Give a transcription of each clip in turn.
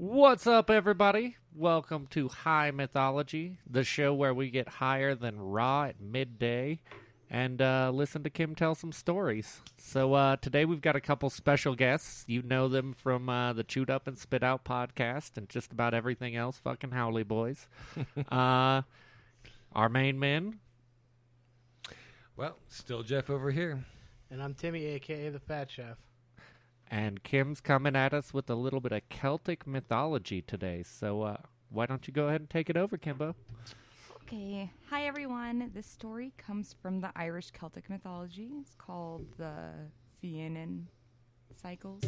What's up, everybody? Welcome to High Mythology, the show where we get higher than Raw at midday and listen to Kim tell some stories. So today we've got a couple special guests. You know them from the Chewed Up and Spit Out podcast and just about everything else, fucking Howley boys. Our main men. Well, still Jeff over here. And I'm Timmy, a.k.a. the Fat Chef. And Kim's coming at us with a little bit of Celtic mythology today. So why don't you go ahead and take it over, Kymbo? Okay. Hi, everyone. This story comes from the Irish Celtic mythology. It's called the Fenian Cycles.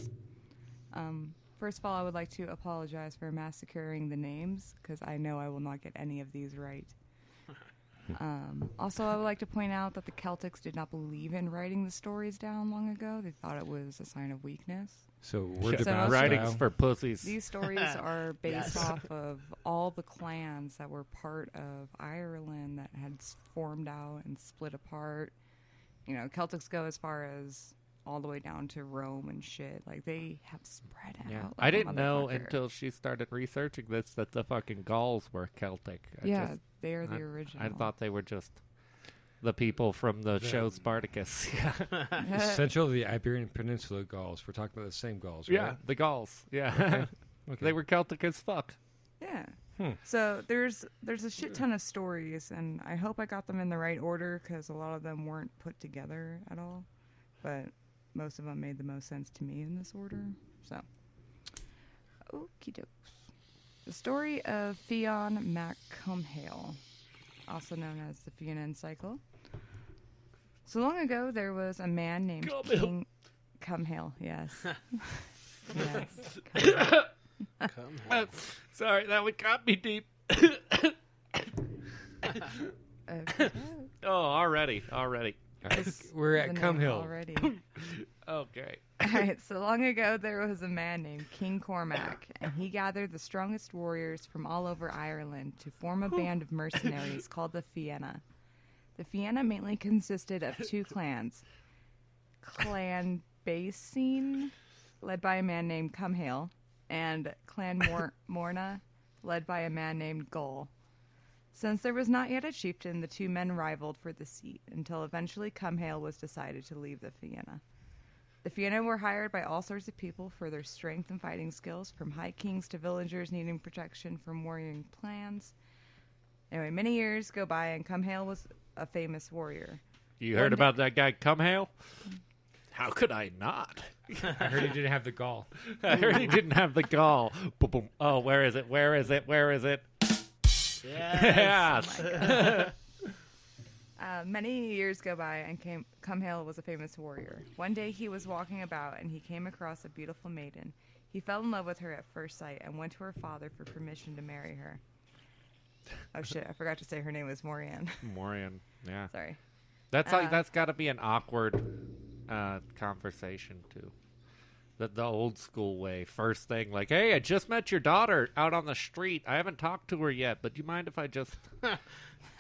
First of all, I would like to apologize for massacring the names, because I know I will not get any of these right. Also, I would like to point out that the Celtics did not believe in writing the stories down long ago. They thought it was a sign of weakness. So word of So mouth Writings style. for pussies. These stories are based Yes. off of all the clans that were part of Ireland that had formed out and split apart. You know, Celtics go as far as all the way down to Rome and shit. Like, they have spread out. Yeah. like I a didn't know motherfucker. until she started researching this that the fucking Gauls were Celtic. They are the original. I thought they were just the people from the show Spartacus. Central of the Iberian Peninsula Gauls. We're talking about the same Gauls, right? Yeah, the Gauls. Yeah. Okay. They were Celtic as fuck. Yeah. So there's a shit ton of stories, and I hope I got them in the right order, because a lot of them weren't put together at all. But most of them made the most sense to me in this order. So, okie dokes. The story of Fionn mac Cumhale, also known as the Fenian Cycle. So long ago, there was a man named King Cumhale. Yes. Yes. Cumhale. Sorry, that one got me deep. Okay. Oh, already. We're The at name Cumhill. already. Okay. All right, so long ago there was a man named King Cormac, and he gathered the strongest warriors from all over Ireland to form a band of mercenaries called the Fianna. The Fianna mainly consisted of two clans. Clan Basine, led by a man named Cumhale, and Clan Morna, led by a man named Gull. Since there was not yet a chieftain, the two men rivaled for the seat, until eventually Cumhale was decided to leave the Fianna. The Fianna were hired by all sorts of people for their strength and fighting skills, from high kings to villagers needing protection from warring clans. Anyway, many years go by, and Cumhale was a famous warrior. You heard about that guy Cumhale? How could I not? I heard he didn't have the Gaul. I heard he didn't have the gall. Boom, boom. Oh, where is it? Yes. Yes. Many years go by, and Cumhale was a famous warrior. One day he was walking about, and he came across a beautiful maiden. He fell in love with her at first sight and went to her father for permission to marry her. Oh shit, I forgot to say her name was Morian. Morian. Yeah. Sorry. That's got to be an awkward conversation too. The old school way. First thing, like, hey, I just met your daughter out on the street. I haven't talked to her yet, but do you mind if I just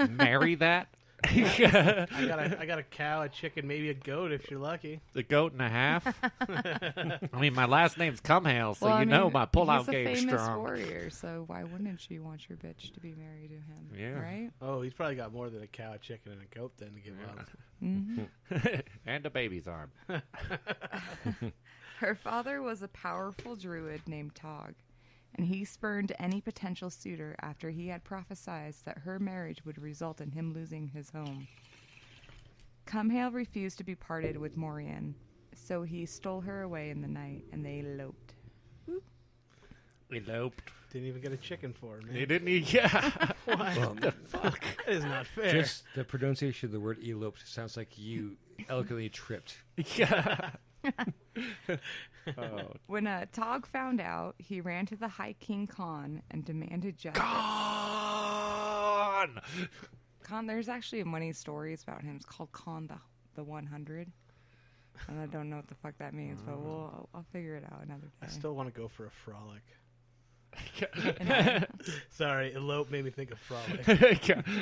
marry that? I got a cow, a chicken, maybe a goat if you're lucky. The goat and a half. I mean, my last name's Cumhale, so know my pullout game's He's a famous strong. warrior, so why wouldn't she want your bitch to be married to him? Yeah. Right? Oh, he's probably got more than a cow, a chicken, and a goat then to give up. Mm-hmm. And a baby's arm. Her father was a powerful druid named Tog, and he spurned any potential suitor after he had prophesied that her marriage would result in him losing his home. Cumhale refused to be parted with Morian, so he stole her away in the night, and they eloped. Eloped. Didn't even get a chicken for her, man. He didn't eat. Yeah. What the fuck? That is not fair. Just the pronunciation of the word eloped sounds like you eloquently tripped. Yeah. Oh. When Tog found out, he ran to the High King Khan and demanded justice. Gone. Khan, there's actually many stories about him. It's called Khan the 100. And I don't know what the fuck that means, but I'll figure it out another day. I still want to go for a frolic. And Sorry, elope made me think of frolic.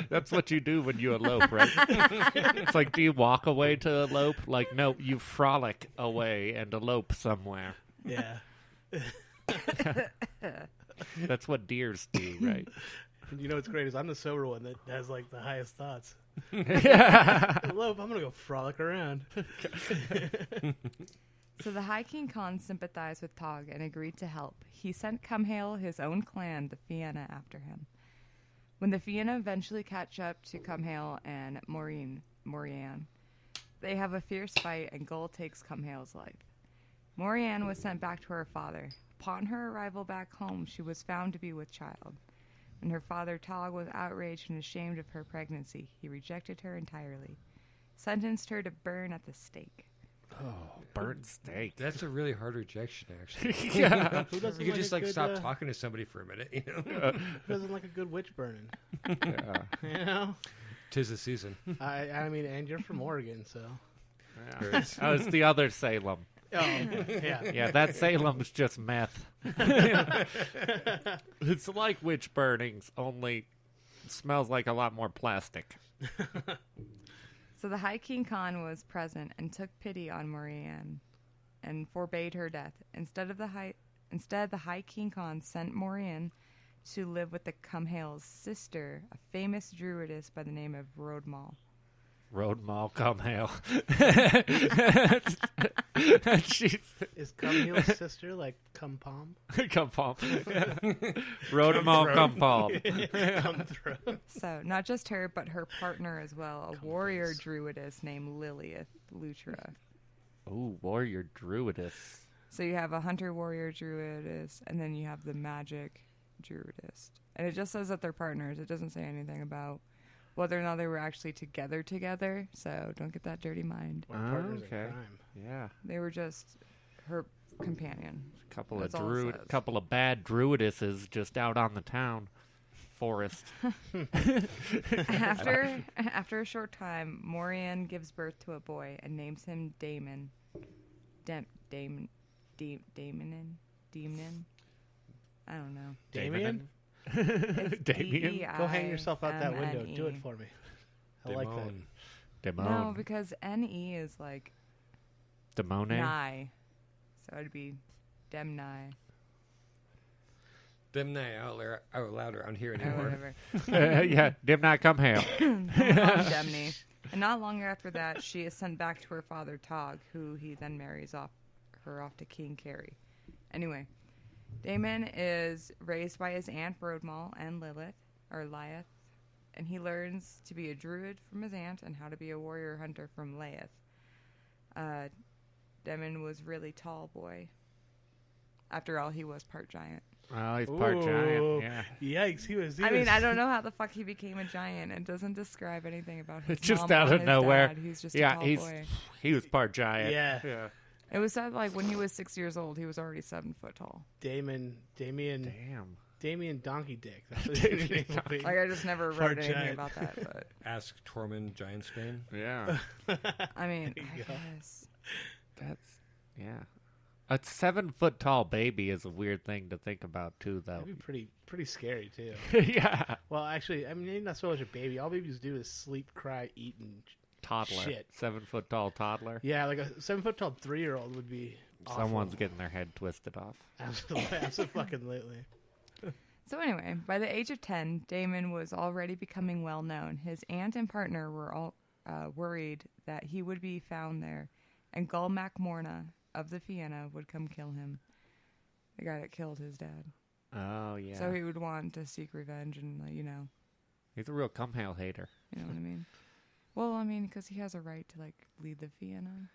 That's what you do when you elope, right? It's like, do you walk away to elope? Like, no, you frolic away and elope somewhere. Yeah. That's what deers do, right? And you know what's great is I'm the sober one that has like the highest thoughts. Yeah. Lope, I'm gonna go frolic around. So the High King Khan sympathized with Tog and agreed to help. He sent Cumhale, his own clan, the Fianna, after him. When the Fianna eventually catch up to Cumhale and Morianne, they have a fierce fight and Gull takes Cumhale's life. Morianne was sent back to her father. Upon her arrival back home, she was found to be with child. When her father Tog was outraged and ashamed of her pregnancy, he rejected her entirely, sentenced her to burn at the stake. Oh, burnt steak. That's a really hard rejection, actually. Yeah. Who doesn't You could just a like good, stop talking to somebody for a minute, you know? Who doesn't like a good witch burning? Yeah. You know? 'Tis the season. I mean, and you're from Oregon, so. Yeah. Oh, it's the other Salem. Oh, yeah. Yeah, that Salem's just meth. It's like witch burnings, only smells like a lot more plastic. So the High King Khan was present and took pity on Morianne and forbade her death. Instead, the High King Khan sent Morianne to live with the Cumhale's sister, a famous druidess by the name of Rodmal. Road Mall, come hail. She's Is Cumhale's sister like Cumpom? come palm. Road Mall, come palm. Come through. So not just her, but her partner as well, a warrior druidess named Lilith Lutra. Ooh, warrior druidess. So you have a hunter warrior druidess, and then you have the magic druidist. And it just says that they're partners. It doesn't say anything about whether or not they were actually together. So don't get that dirty mind. My partner's in Okay. crime. Yeah. They were just her companion. Couple That's of all it says. couple of bad druidesses just out on the town forest. After a short time, Morianne gives birth to a boy and names him Damon. Damonin? I don't know. Damien? It's Damien? Go hang yourself out that window. D-I-M-N-E. Do it for me. I like that. Demone. No, because N-E is like Demone? nigh. So it'd be Demni. Them night out loud around here Or anymore. whatever. Yeah, dim not come hail. Demni. And not long after that, she is sent back to her father, Tog, who he then marries her off to King Carrie. Anyway, Damon is raised by his aunt Rodmal and Lilith, and he learns to be a druid from his aunt and how to be a warrior hunter from Laeth. Damon was really tall boy. After all, he was part giant. Oh, he's part giant. Yeah. Yikes, he was. I mean, I don't know how the fuck he became a giant. It doesn't describe anything about his Just mom out or of his nowhere. Dad. He's just Yeah, a tall he's boy. he was part giant. Yeah. It was said like when he was 6 years old, he was already 7 foot tall. Damien Damn. Donkey Dick. That's what his name will be. Like I just never read Part anything giant. about that. But Ask Tormund Giantsbane. Yeah. I mean, There you I go. guess. That's yeah. A 7 foot tall baby is a weird thing to think about too, though. That'd be pretty scary too. Yeah. Well, actually, I mean, maybe not so much a baby. All babies do is sleep, cry, eat, and Toddler. Shit. 7 foot tall toddler. yeah, like a 7 foot tall 3-year-old would be. Awful. Someone's getting their head twisted off. Absolutely. So anyway, by the age of 10, Damon was already becoming well known. His aunt and partner were all worried that he would be found there, and Gull Morna of the Fianna would come kill him. The guy that killed his dad. Oh yeah. So he would want to seek revenge and, like, He's a real come hail hater. you know what I mean? Well, I mean, because he has a right to, like, lead the Fianna.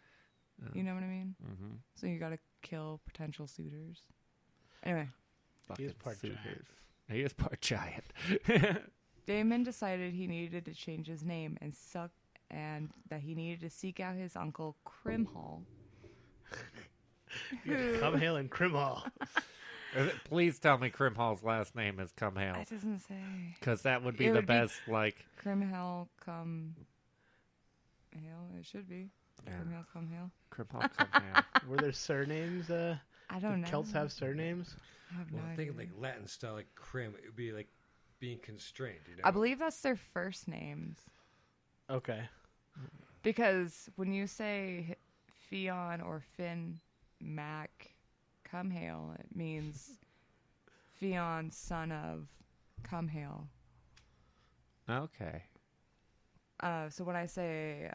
Oh. You know what I mean? Mm-hmm. So you gotta kill potential suitors. Anyway, He is part giant. He is part giant. Damon decided he needed to change his name and that he needed to seek out his uncle Crimhall. Come hail and Crimhall. Please tell me Crimhall's last name is Come Hail. It doesn't say. Because that would be It the would be best, like... Crimhall come hail. It should be. Yeah. Crimhall come hail. Crimhall Come Hail. Were there surnames? I don't Did know. Celts have surnames? I have Well, no I'm idea. thinking like Latin style, like crim. It would be like being constrained. You know? I believe that's their first names. Okay. Because when you say Fion or Finn Mac come hail, it means Fionn, son of Cumhale. Okay. So when I say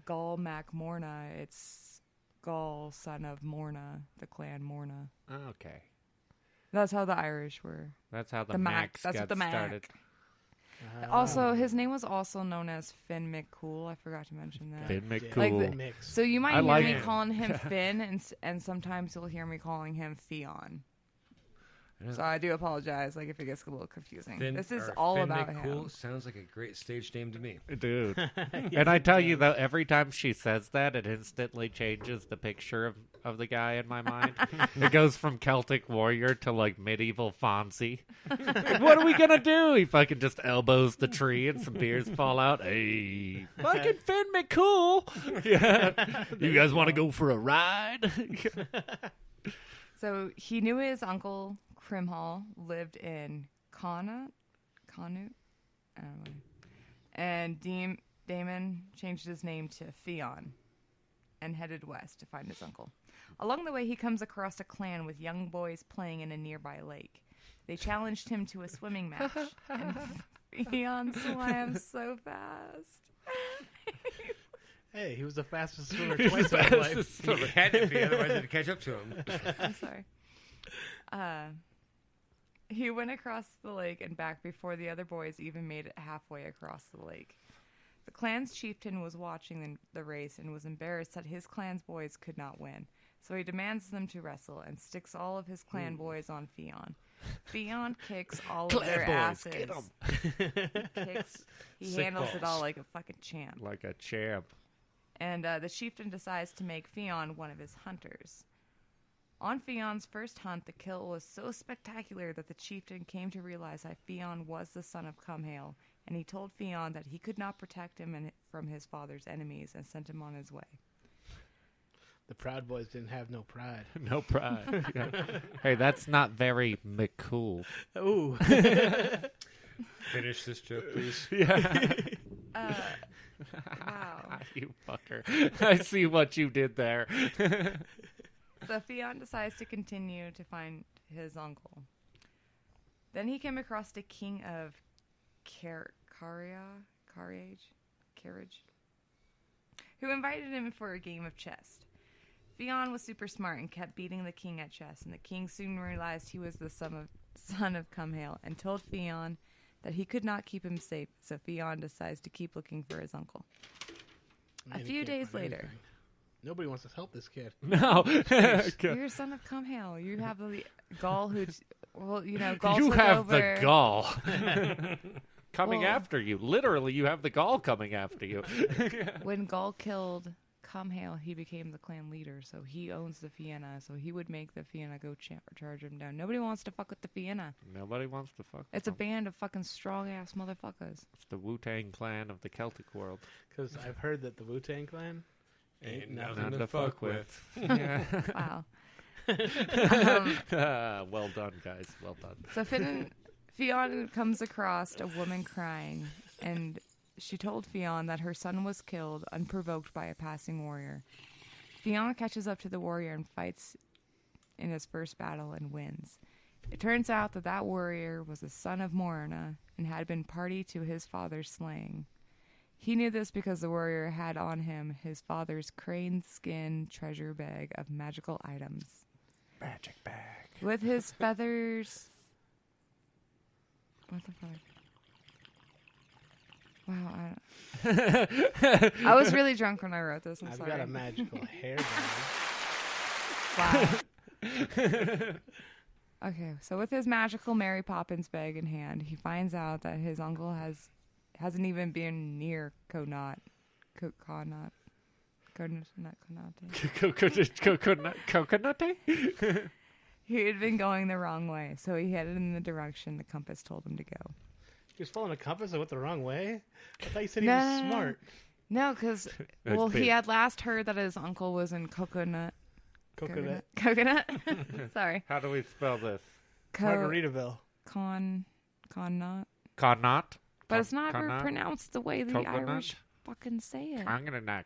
Gall Mac Morna, it's Gall, son of Morna, the clan Morna. Okay. That's how the Irish were. That's how the The Mac. Macs That's got what the Mac. started. Also, his name was also known as Finn McCool. I forgot to mention that. Finn Yeah. McCool. Like the- Mix. So you might I hear like me it. calling him Finn, and sometimes you'll hear me calling him Fionn. So I do apologize, like if it gets a little confusing. Finn, This is or all Finn about McCool him. sounds like a great stage name to me. Dude. And I tell you, though, every time she says that, it instantly changes the picture of the guy in my mind. It goes from Celtic warrior to, like, medieval Fonzie. What are we going to do? He fucking just elbows the tree and some beers fall out. Hey, fucking Finn McCool. Yeah. You guys want to go for a ride? So he knew his uncle Crimhall lived in Canute, I don't know. And Damon changed his name to Fionn and headed west to find his uncle. Along the way, he comes across a clan with young boys playing in a nearby lake. They challenged him to a swimming match, and Fionn swam so fast. Hey, he was the fastest swimmer twice in his life. He had to be, otherwise it'd catch up to him. I'm sorry. He went across the lake and back before the other boys even made it halfway across the lake. The clan's chieftain was watching the race and was embarrassed that his clan's boys could not win. So he demands them to wrestle and sticks all of his clan boys on Fionn. Fionn kicks all of their asses. Get 'em. He Sick handles it balls. all like a fucking champ. Like a champ. And the chieftain decides to make Fionn one of his hunters. On Fionn's first hunt, the kill was so spectacular that the chieftain came to realize that Fionn was the son of Cumhale, and he told Fionn that he could not protect him from his father's enemies and sent him on his way. The Proud Boys didn't have no pride. No pride. Yeah. Hey, that's not very McCool. Ooh. Finish this joke, please. Yeah. Wow. You fucker. I see what you did there. So Fionn decides to continue to find his uncle. Then he came across the king of Carriage, who invited him for a game of chess. Fionn was super smart and kept beating the king at chess, and the king soon realized he was the son of Cumhale and told Fionn that he could not keep him safe, so Fionn decides to keep looking for his uncle. Man, A he few can't days find later. anything. Nobody wants to help this kid. No. You're a son of Cumhale. You have the Gaul who, well, you know, Gaul You took have over. the gall coming Well- after you. Literally, you have the gall coming after you. When Gaul killed Cumhale, he became the clan leader, so he owns the Fianna, so he would make the Fianna go charge him down. Nobody wants to fuck with the Fianna. Nobody wants to fuck. It's a with them. band of fucking strong-ass motherfuckers. It's the Wu-Tang clan of the Celtic world. Because I've heard that the Wu-Tang Clan ain't nothing. None to fuck with. Wow. Well done, guys. Well done. So Fionn comes across a woman crying, and she told Fionn that her son was killed unprovoked by a passing warrior. Fionn catches up to the warrior and fights in his first battle and wins. It turns out that that warrior was the son of Morna and had been party to his father's slaying. He knew this because the warrior had on him his father's crane skin treasure bag of magical items. Magic bag. With his feathers... What the fuck? Wow, I was really drunk when I wrote this. I'm I've sorry. got a magical hairband. Wow. Okay, so with his magical Mary Poppins bag in hand, he finds out that his uncle hasn't even been near Coconut. Coconut? He had been going the wrong way, so he headed in the direction the compass told him to go. He was following a compass and went the wrong way? I thought you said he No, was no, no, no. smart. No, because he had last heard that his uncle was in Coconut. Coconut. Sorry. How do we spell this? Margaritaville. Connaught. Connaught? But it's not Connaught? pronounced the way the Coconut? Irish fucking say it. I'm gonna knock.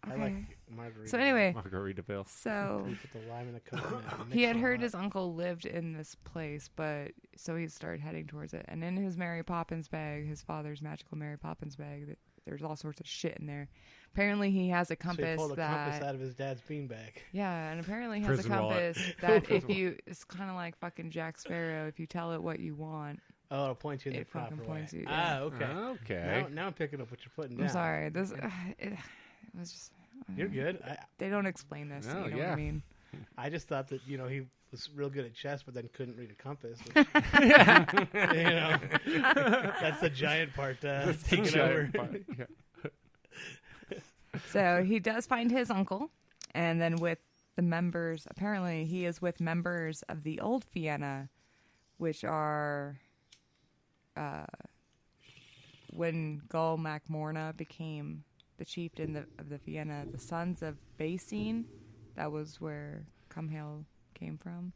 I Okay. like Margarita. So anyway, Margaritaville. so You put the lime in the coconut. and he mix had it all heard up. his uncle lived in this place, but so he started heading towards it. And in his Mary Poppins bag, his father's magical Mary Poppins bag, there's all sorts of shit in there. Apparently, he has a So he compass pulled a that. compass out of his dad's beanbag. Yeah, and apparently he has a Prison wallet. compass that if you, it's kind of like fucking Jack Sparrow. If you tell it what you want, Oh, it'll point you in the It proper fucking way. points you, yeah. Okay. Okay. Now I'm picking up what you're putting down. I'm sorry. This it was just. You're good. They don't explain this. No, You know yeah. what I mean? I just thought that he was real good at chess, but then couldn't read a compass. Which, that's the giant part taking over. Giant part. Yeah. So he does find his uncle, and then with the members, apparently he is with members of the old Fianna, which are when Gull MacMorna became the chieftain of the Fianna, the sons of Basine, that was where Cumhale came from.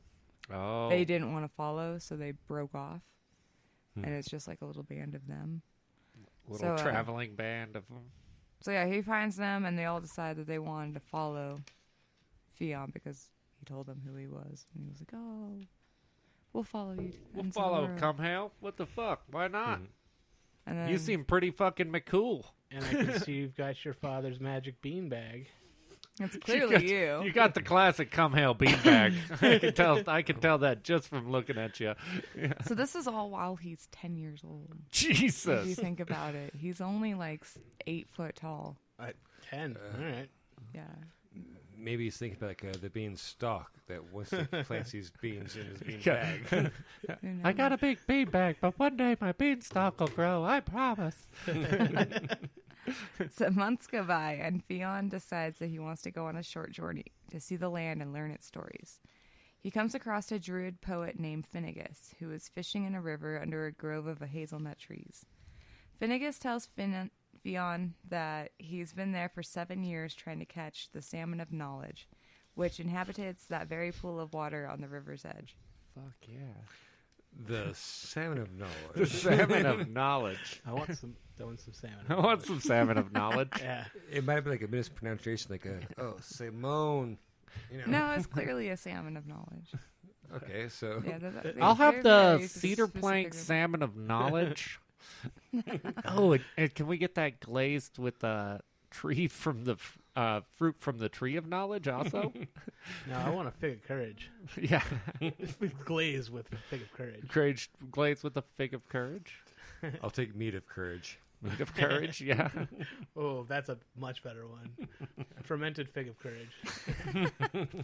Oh. They didn't want to follow, so they broke off, and it's just like a little band of them. Little so, traveling band of them. So yeah, he finds them, and they all decide that they wanted to follow Fionn because he told them who he was, and he was like, "Oh, we'll follow you." to the We'll ends of the follow world." Cumhale. What the fuck? Why not? And then, You seem pretty fucking McCool. And I can see you've got your father's magic beanbag. it's clearly you. You got the classic Cumhale beanbag. I can tell that just from looking at you. So this is all while he's 10 years old. If you Jesus. think about it, he's only like 8 foot tall. 10. All right. Yeah. Maybe he's thinking about the bean stalk that Winston plants these beans in his bean Yeah. bag. Who I knows? got a big beanbag, but one day my beanstalk will grow. I promise. So months go by, and Fionn decides that he wants to go on a short journey to see the land and learn its stories. He comes across a druid poet named Finnegas, who is fishing in a river under a grove of hazelnut trees. Finnegas tells Fionn that he's been there for 7 years trying to catch the salmon of knowledge, which inhabits that very pool of water on the river's edge. Fuck yeah. The salmon of The knowledge. salmon of knowledge. I want some salmon. I want some salmon of knowledge. Yeah. It might be like a mispronunciation, like Simone. You know. No, it's clearly a salmon of knowledge. Okay, so Yeah, I'll have they're the very cedar specific plank with- salmon of knowledge. Oh, and can we get that glazed with tree from the fruit from the tree of knowledge also? No, I want a fig of courage. Yeah. Glaze with a fig of courage. Glazed with a fig of courage. I'll take meat of courage. Meat of courage, yeah. Oh, that's a much better one. A fermented fig of courage.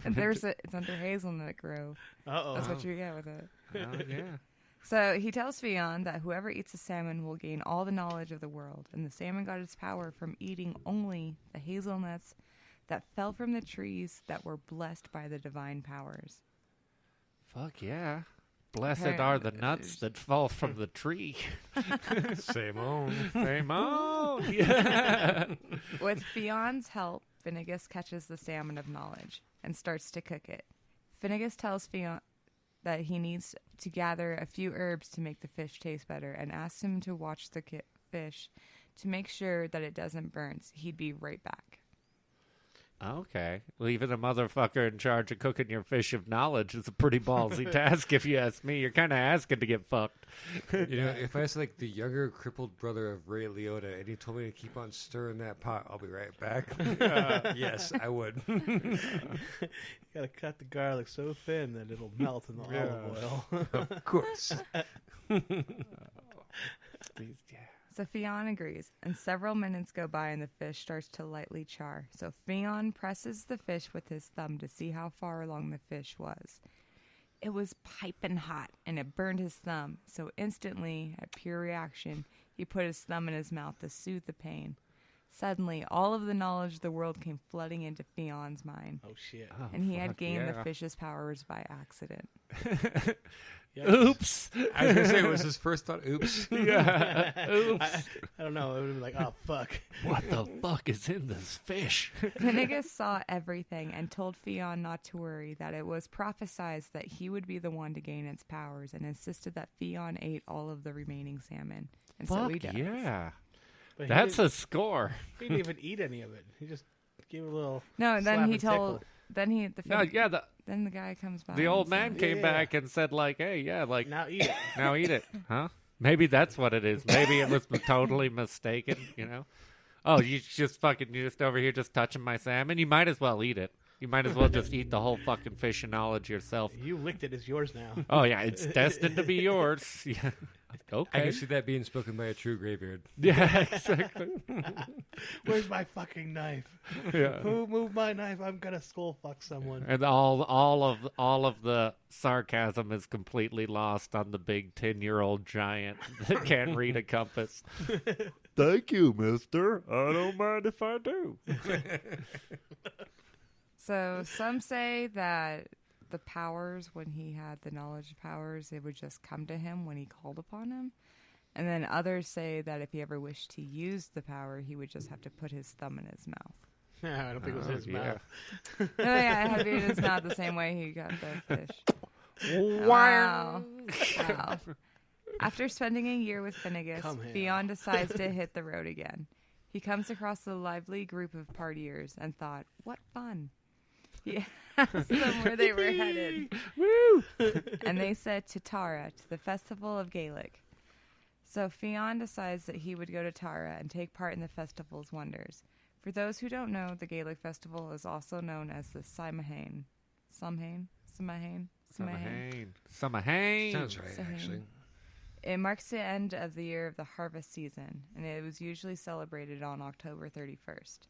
And it's under hazelnut grove. Uh-oh. That's what you get with it. Oh, yeah. So he tells Fionn that whoever eats a salmon will gain all the knowledge of the world, and the salmon got its power from eating only the hazelnuts that fell from the trees that were blessed by the divine powers. Fuck yeah. Blessed are the nuts that fall from the tree. Simone. Simone. Yeah. With Fionn's help, Finnegas catches the salmon of knowledge and starts to cook it. Finnegas tells Fionn that he needs to gather a few herbs to make the fish taste better and asks him to watch the fish to make sure that it doesn't burn. So he'd be right back. Okay. Leaving a motherfucker in charge of cooking your fish of knowledge is a pretty ballsy task, if you ask me. You're kind of asking to get fucked. You know, if I was like the younger crippled brother of Ray Liotta and he told me to keep on stirring that pot, I'll be right back. Yes, I would. You gotta cut the garlic so thin that it'll melt in the olive oil. Of course. So Fionn agrees, and several minutes go by and the fish starts to lightly char. So Fionn presses the fish with his thumb to see how far along the fish was. It was piping hot, and it burned his thumb. So instantly, at pure reaction, he put his thumb in his mouth to soothe the pain. Suddenly, all of the knowledge of the world came flooding into Fionn's mind, Oh, shit. and he had fuck gained yeah. the fish's powers by accident. Yeah. Oops. I was going to say, it was his first thought, oops. Yeah. Oops. I don't know. It would have been like, oh, fuck. What the fuck is in this fish? Finnegas saw everything and told Fionn not to worry, that it was prophesied that he would be the one to gain its powers, and insisted that Fionn ate all of the remaining salmon. And so he Fuck does. yeah. But That's a score. he didn't even eat any of it. He just Give a little. No, and then slap he and told. tickle. Then he. Then the guy comes by. The old and man says- came Yeah. back and said, like, hey, yeah, like, Now eat it. now eat it. Huh? Maybe that's what it is. Maybe it was totally mistaken, you know? Oh, you're just over here just touching my salmon? You might as well eat it. You might as well just eat the whole fucking fish and knowledge yourself. You licked it. It's yours now. Oh, yeah, it's destined to be yours. Yeah. I Okay. can see that being spoken by a true graybeard. Yeah, exactly. Where's my fucking knife? Yeah. Who moved my knife? I'm gonna skull fuck someone. And all of the sarcasm is completely lost on the big 10-year-old giant that can't read a compass. Thank you, mister. I don't mind if I do. So some say that the powers, when he had the knowledge of powers, it would just come to him when he called upon him. And then others say that if he ever wished to use the power, he would just have to put his thumb in his mouth. I don't think it was his mouth. Oh yeah, it had to be in his mouth the same way he got the fish. Wow. Wow. After spending a year with Finnegas, Come here. Fionn decides to hit the road again. He comes across a lively group of partiers and thought, what fun. He asked them where they were headed. Woo! And they said to Tara, to the festival of Gaelic. So Fionn decides that he would go to Tara and take part in the festival's wonders. For those who don't know, the Gaelic festival is also known as the Samhain. Samhain? Samhain. Sounds right, Samhain. actually. It marks the end of the year of the harvest season, and it was usually celebrated on October 31st.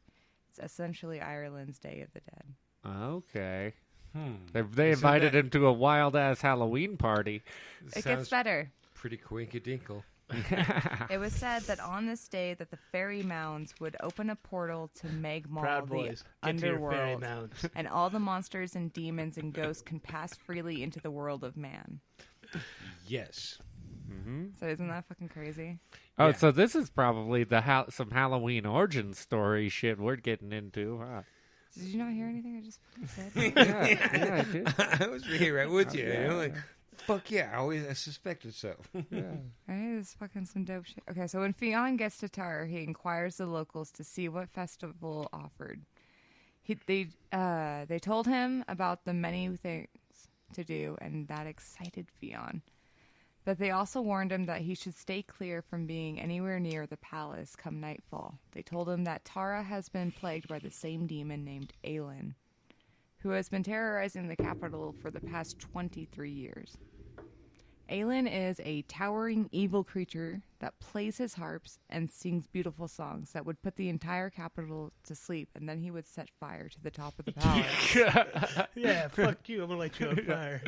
It's essentially Ireland's Day of the Dead. Okay. They So invited that- him to a wild-ass Halloween party. It Sounds gets better. pretty coinkadinkle. It was said that on this day that the fairy mounds would open a portal to Megmal, Proud the boys. Get to your fairy underworld, mounds. and all the monsters and demons and ghosts can pass freely into the world of man. Yes. So isn't that fucking crazy? Oh, Yeah. so this is probably the some Halloween origin story shit we're getting into, huh? Did you not hear anything I just fucking said? Yeah, I did. I was really right with you. Yeah. You know, like, fuck yeah, I suspected so. Yeah. Right, it's fucking some dope shit. Okay, so when Fionn gets to Tara, he inquires the locals to see what festival offered. They told him about the many things to do, and that excited Fionn. But they also warned him that he should stay clear from being anywhere near the palace come nightfall. They told him that Tara has been plagued by the same demon named Aelin, who has been terrorizing the capital for the past 23 years. Aelin is a towering evil creature that plays his harps and sings beautiful songs that would put the entire capital to sleep, and then he would set fire to the top of the palace. Yeah, fuck you. I'm gonna light you on fire.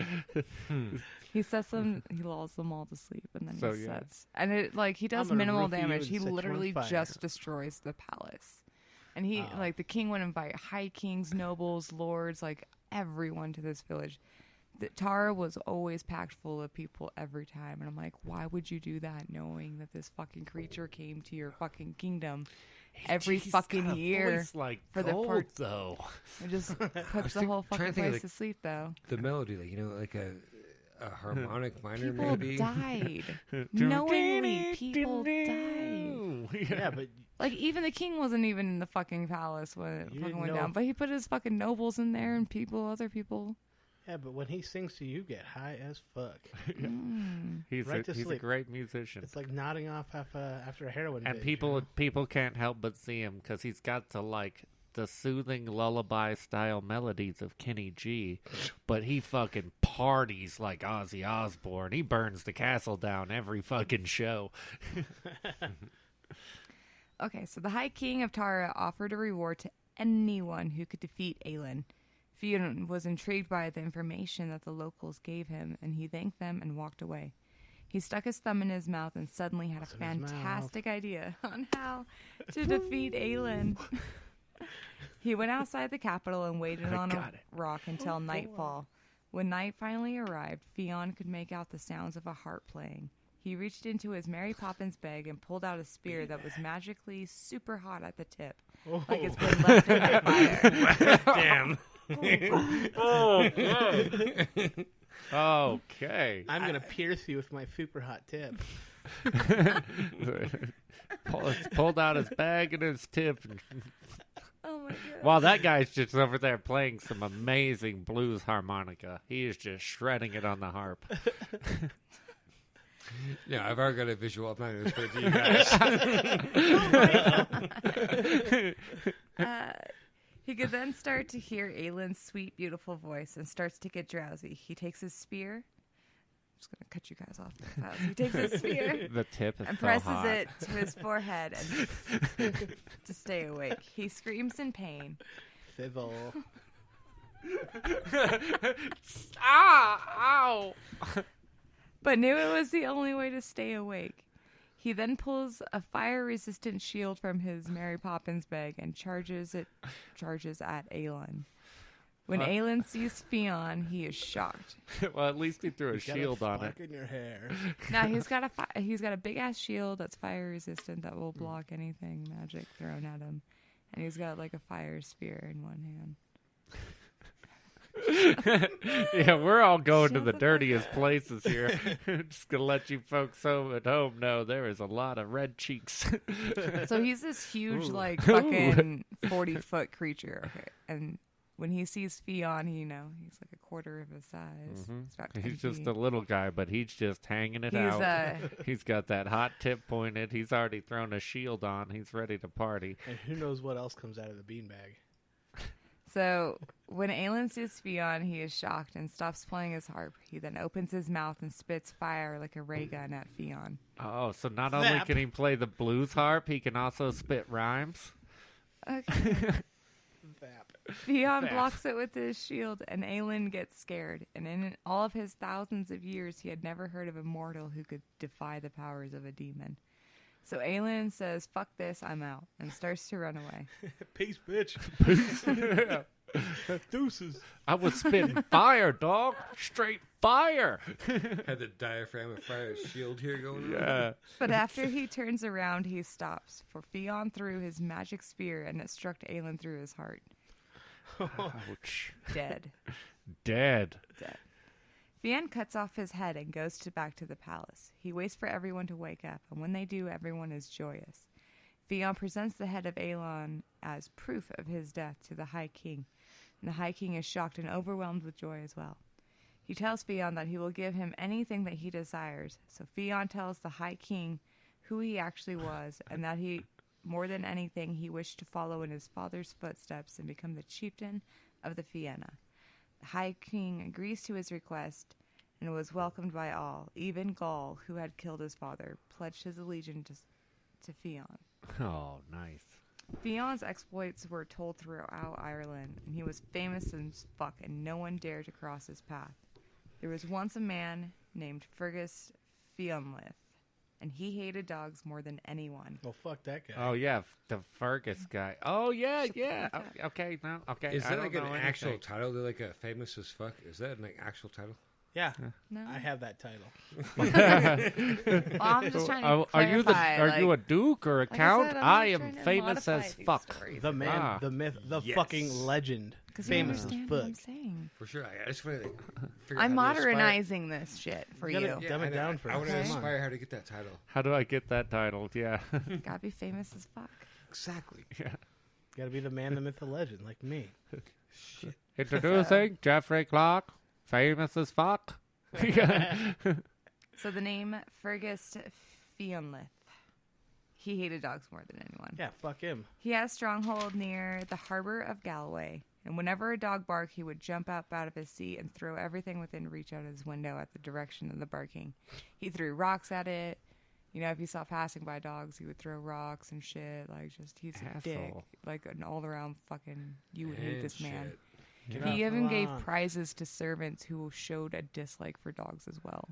He sets them, he lulls them all to sleep, and then So, he yeah. sets. And it he does I'm gonna minimal roofie you damage. and He set you on literally fire. just destroys the palace. And he the king would invite high kings, nobles, lords, everyone to this village. Tara was always packed full of people every time, and I'm like, why would you do that, knowing that this fucking creature came to your fucking kingdom every He's fucking got a year? voice like for the gold, part- though. It just puts the whole trying fucking to think of, place to sleep, though. The melody, like a harmonic minor, People maybe. died. Knowingly, people died. Yeah, but Even the king wasn't even in the fucking palace when it You fucking didn't went know. down. But he put his fucking nobles in there and other people. when he sings to you, get high as fuck. He's Right to he's a sleep. great musician. It's like nodding off after a heroin. And binge, you know? people can't help but see him because he's got the soothing lullaby style melodies of Kenny G, but he fucking parties like Ozzy Osbourne. He burns the castle down every fucking show. Okay, so the High King of Tara offered a reward to anyone who could defeat Aelin. Fionn was intrigued by the information that the locals gave him, and he thanked them and walked away. He stuck his thumb in his mouth and suddenly had a What's in his mouth? fantastic idea on how to defeat Aelin. He went outside the capital and waited on a got it. rock until nightfall. When night finally arrived, Fionn could make out the sounds of a harp playing. He reached into his Mary Poppins bag and pulled out a spear that was magically super hot at the tip, like it's been left in the fire. Damn. Okay. I'm gonna pierce you with my super hot tip. Pulled out his bag and his tip. And Oh my god. While that guy's just over there playing some amazing blues harmonica. He is just shredding it on the harp. Yeah, I've already got a visual. I'm not going to explain it to you guys. He could then start to hear Aylin's sweet, beautiful voice and starts to get drowsy. He takes his spear. I'm just going to cut you guys off that fast. He takes his spear The tip is and so presses hot. it to his forehead and to stay awake. He screams in pain. Fizzle. Ow! But knew it was the only way to stay awake. He then pulls a fire-resistant shield from his Mary Poppins bag and charges at Aelin. When Aelin sees Fionn, he is shocked. Well, at least he threw a shield on it. In your hair. Now he's got a big ass shield that's fire-resistant that will block anything magic thrown at him, and he's got like a fire spear in one hand. Yeah, we're all going to Shut the the fuck dirtiest places here. Just gonna let you folks at home know there is a lot of red cheeks. So he's this huge, Ooh. like fucking 40-foot creature. Okay, and when he sees Fionn, he's like a quarter of his size. He's about 10 He's just feet. a little guy, but he's just hanging it He's out. He's got that hot tip pointed. He's already thrown a shield on. He's ready to party. And who knows what else comes out of the beanbag. So when Aelin sees Fionn, he is shocked and stops playing his harp. He then opens his mouth and spits fire like a ray gun at Fionn. Oh, so not only Zap. can he play the blues harp, he can also spit rhymes? Okay. Vap. Fionn Zap. blocks it with his shield, and Aelin gets scared. And in all of his thousands of years, he had never heard of a mortal who could defy the powers of a demon. So Aelin says, "Fuck this, I'm out," and starts to run away. Peace, bitch. Deuces. I was spitting fire, dog. Straight fire. Had the diaphragm of fire shield here going on. Yeah. But after he turns around, he stops, for Fionn threw his magic spear, and it struck Aelin through his heart. Ouch. Dead. Dead. Dead. Fionn cuts off his head and goes back to the palace. He waits for everyone to wake up, and when they do, everyone is joyous. Fionn presents the head of Aelin as proof of his death to the High King, and the High King is shocked and overwhelmed with joy as well. He tells Fionn that he will give him anything that he desires, so Fionn tells the High King who he actually was, and that more than anything, he wished to follow in his father's footsteps and become the chieftain of the Fianna. The High King agrees to his request and was welcomed by all. Even Gaul, who had killed his father, pledged his allegiance to Fionn. Oh, nice. Fionn's exploits were told throughout Ireland, and he was famous as fuck, and no one dared to cross his path. There was once a man named Fergus Fionlith, and he hated dogs more than anyone. Well, fuck that guy. Oh, yeah, the Fergus guy. Oh, yeah, yeah. like that. Okay, no, okay. Is I that don't like an know actual anything. title? They're like a famous as fuck. Is that an actual title? Yeah, No, I have that title. well, I'm just trying to Are you clarify. are you a duke or a like I count? said, I'm I not am trying to famous modify as these fuck. stories. The man, Ah. the myth, the Yes. fucking legend. 'Cause you Famous as understand what I'm fuck. saying. For sure. I just want to figure I'm out how to aspire- modernizing this shit for You you. gotta- Dumb it I know. down for I want us. to Okay. aspire how to get that title. How do I get that title? Yeah. Gotta be famous as fuck. Exactly. Gotta be the man, the myth, the legend, like me. Introducing Jeffrey Clark, famous as fuck. So the name Fergus Fionlith. He hated dogs more than anyone. Yeah, fuck him. He had a stronghold near the harbor of Galway, and whenever a dog barked, he would jump up out of his seat and throw everything within reach out of his window at the direction of the barking. He threw rocks at it. You know, if he saw passing by dogs, he would throw rocks and shit. Like, just, he's a dick. Asshole. Like, an all-around fucking, you would hate And this man. shit. Get He off even the gave lawn. prizes to servants who showed a dislike for dogs as well.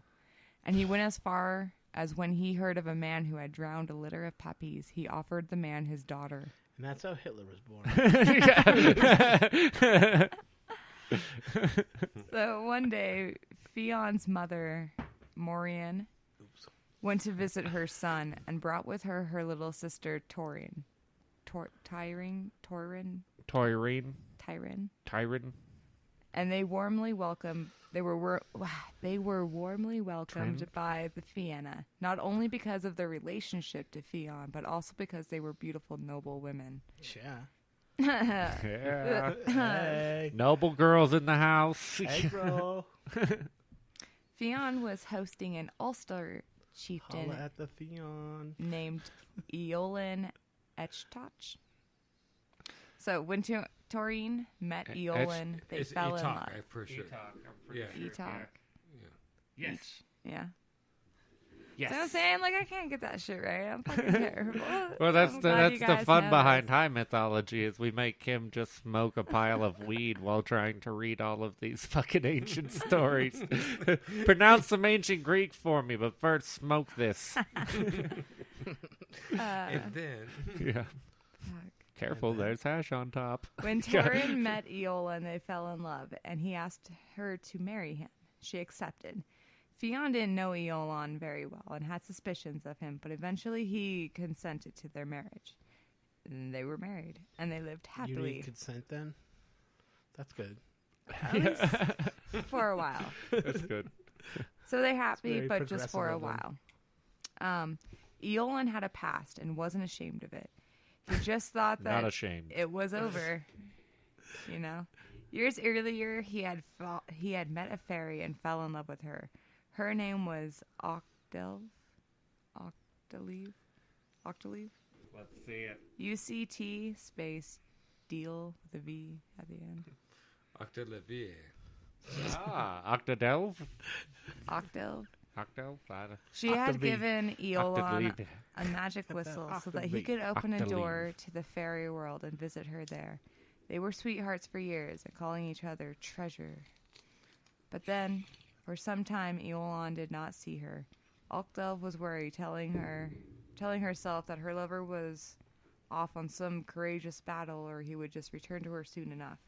And he went as far as when he heard of a man who had drowned a litter of puppies, he offered the man his daughter. And that's how Hitler was born. So one day, Fionn's mother, Maureen, went to visit her son and brought with her her little sister, Torin. Tyrin. Tyron. And they were warmly welcomed Trim. by the Fianna, not only because of their relationship to Fionn, but also because they were beautiful, noble women. Yeah. Yeah. Hey, Noble girls in the house. egg roll. Fionn was hosting an Ulster chieftain Holla at the Fionn. named Eolin Echtoch. So when Toreen met Eolin, they It's fell in Etok, love. I'm pretty sure. Yeah. Etok. Yes. Yeah. Yes. So I'm saying, like, I can't get that shit right. I'm fucking terrible. Well, that's I'm the glad you that's the guys fun know behind this. high mythology is we make him just smoke a pile of weed while trying to read all of these fucking ancient stories. Pronounce some ancient Greek for me, but first smoke this. And then Yeah. Fuck. Careful, there's hash on top. When Torrin met Eolin, they fell in love, and he asked her to marry him. She accepted. Fionn didn't know Eolin very well and had suspicions of him, but eventually he consented to their marriage. And they were married, and they lived You happily need consent then? That's good. at least for a while. That's good. So they're happy, very but just for a progressive while. Eolin had a past and wasn't ashamed of it. He just thought that Not ashamed. it was over. You know, years earlier he had met a fairy and fell in love with her. Her name was Octalive. Let's see it. UCT space deal with a V at the end. Octalivier. Octadelve? Octave. Octave? She had Octavie. given Eolin Octave. a magic whistle so that he Octavie. could open a Octaleave. door to the fairy world and visit her there. They were sweethearts for years and calling each other treasure. But then, for some time, Eolin did not see her. Octave was worried, telling herself that her lover was off on some courageous battle or he would just return to her soon enough.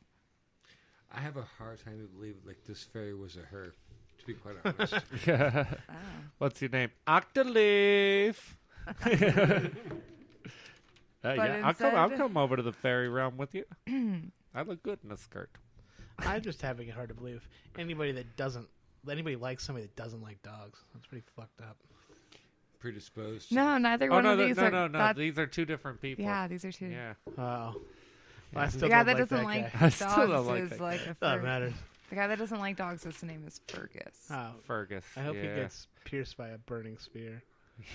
I have a hard time to believe like this fairy was a her. To be quite honest. Oh. What's your name? Octaleave. Yeah, I'll instead- come over to the fairy realm with you. I look good in a skirt. I'm just having it hard to believe anybody likes somebody that doesn't like dogs. That's pretty fucked up. Predisposed. No, neither Oh one no, of these are. no! that- These are two different people. yeah, these are two. Yeah. Oh. Yeah. I still The guy don't that like doesn't that like guy. I still don't dogs like is that like a Doesn't Fergus. matter. The guy that doesn't like dogs, his name is Fergus. Oh, Fergus. I hope he yeah. gets pierced by a burning spear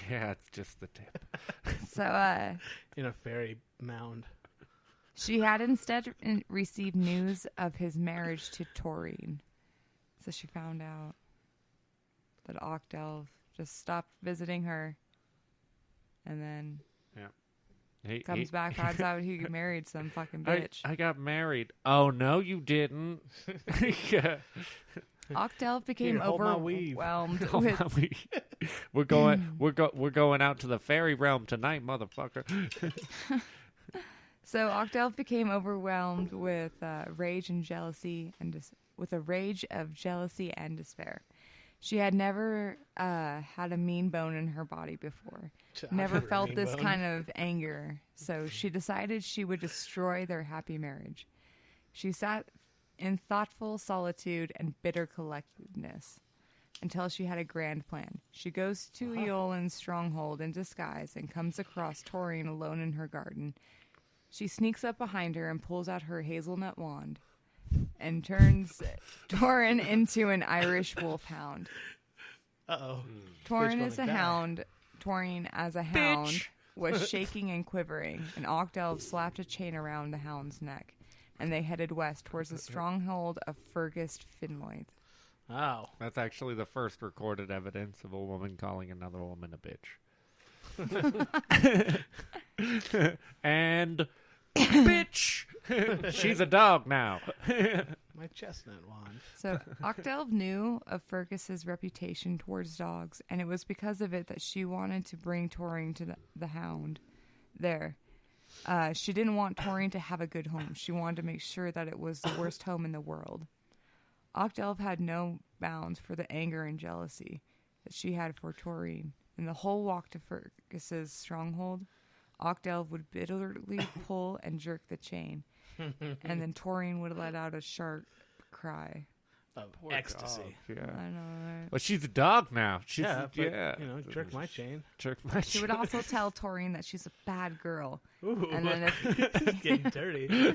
Yeah, it's just the tip. So, in a fairy mound. she had instead received news of his marriage to Toreen. So she found out that Octave just stopped visiting her and then comes back, finds out he married some fucking bitch. I got married. Oh no, you didn't. Yeah. Octave became Here, hold my weave. overwhelmed Oh, with mommy. We're going out to the fairy realm tonight, motherfucker. So Octave became overwhelmed with rage and jealousy, and with a rage of jealousy and despair. She had never had a mean bone in her body before. Never felt this kind of anger, so she decided she would destroy their happy marriage. She sat in thoughtful solitude and bitter collectedness until she had a grand plan. She goes to Eolin's stronghold in disguise and comes across Toreen alone in her garden. She sneaks up behind her and pulls out her hazelnut wand and turns Torrin into an Irish wolfhound. Uh-oh. Torrin Bitch is a gonna die. hound. Torrin, as a hound, was shaking and quivering, and Octave slapped a chain around the hound's neck, and they headed west towards the stronghold of Fergus Finloyd. Oh. That's actually the first recorded evidence of a woman calling another woman a bitch. And bitch, she's a dog now. My chestnut wand. So Octave knew of Fergus's reputation towards dogs, and it was because of it that she wanted to bring Torrin to the hound there. She didn't want Torrin to have a good home. She wanted to make sure that it was the worst home in the world. Octave had no bounds for the anger and jealousy that she had for Torrin. In the whole walk to Fergus's stronghold, Octave would bitterly pull and jerk the chain, and then Torrin would let out a sharp cry. of Poor ecstasy. dog, yeah. I know, right? Well, she's a dog now. She's Yeah, but, yeah. jerk my chain. Jerk my She would also tell Taurine that she's a bad girl. Ooh, And then if it's getting dirty. You're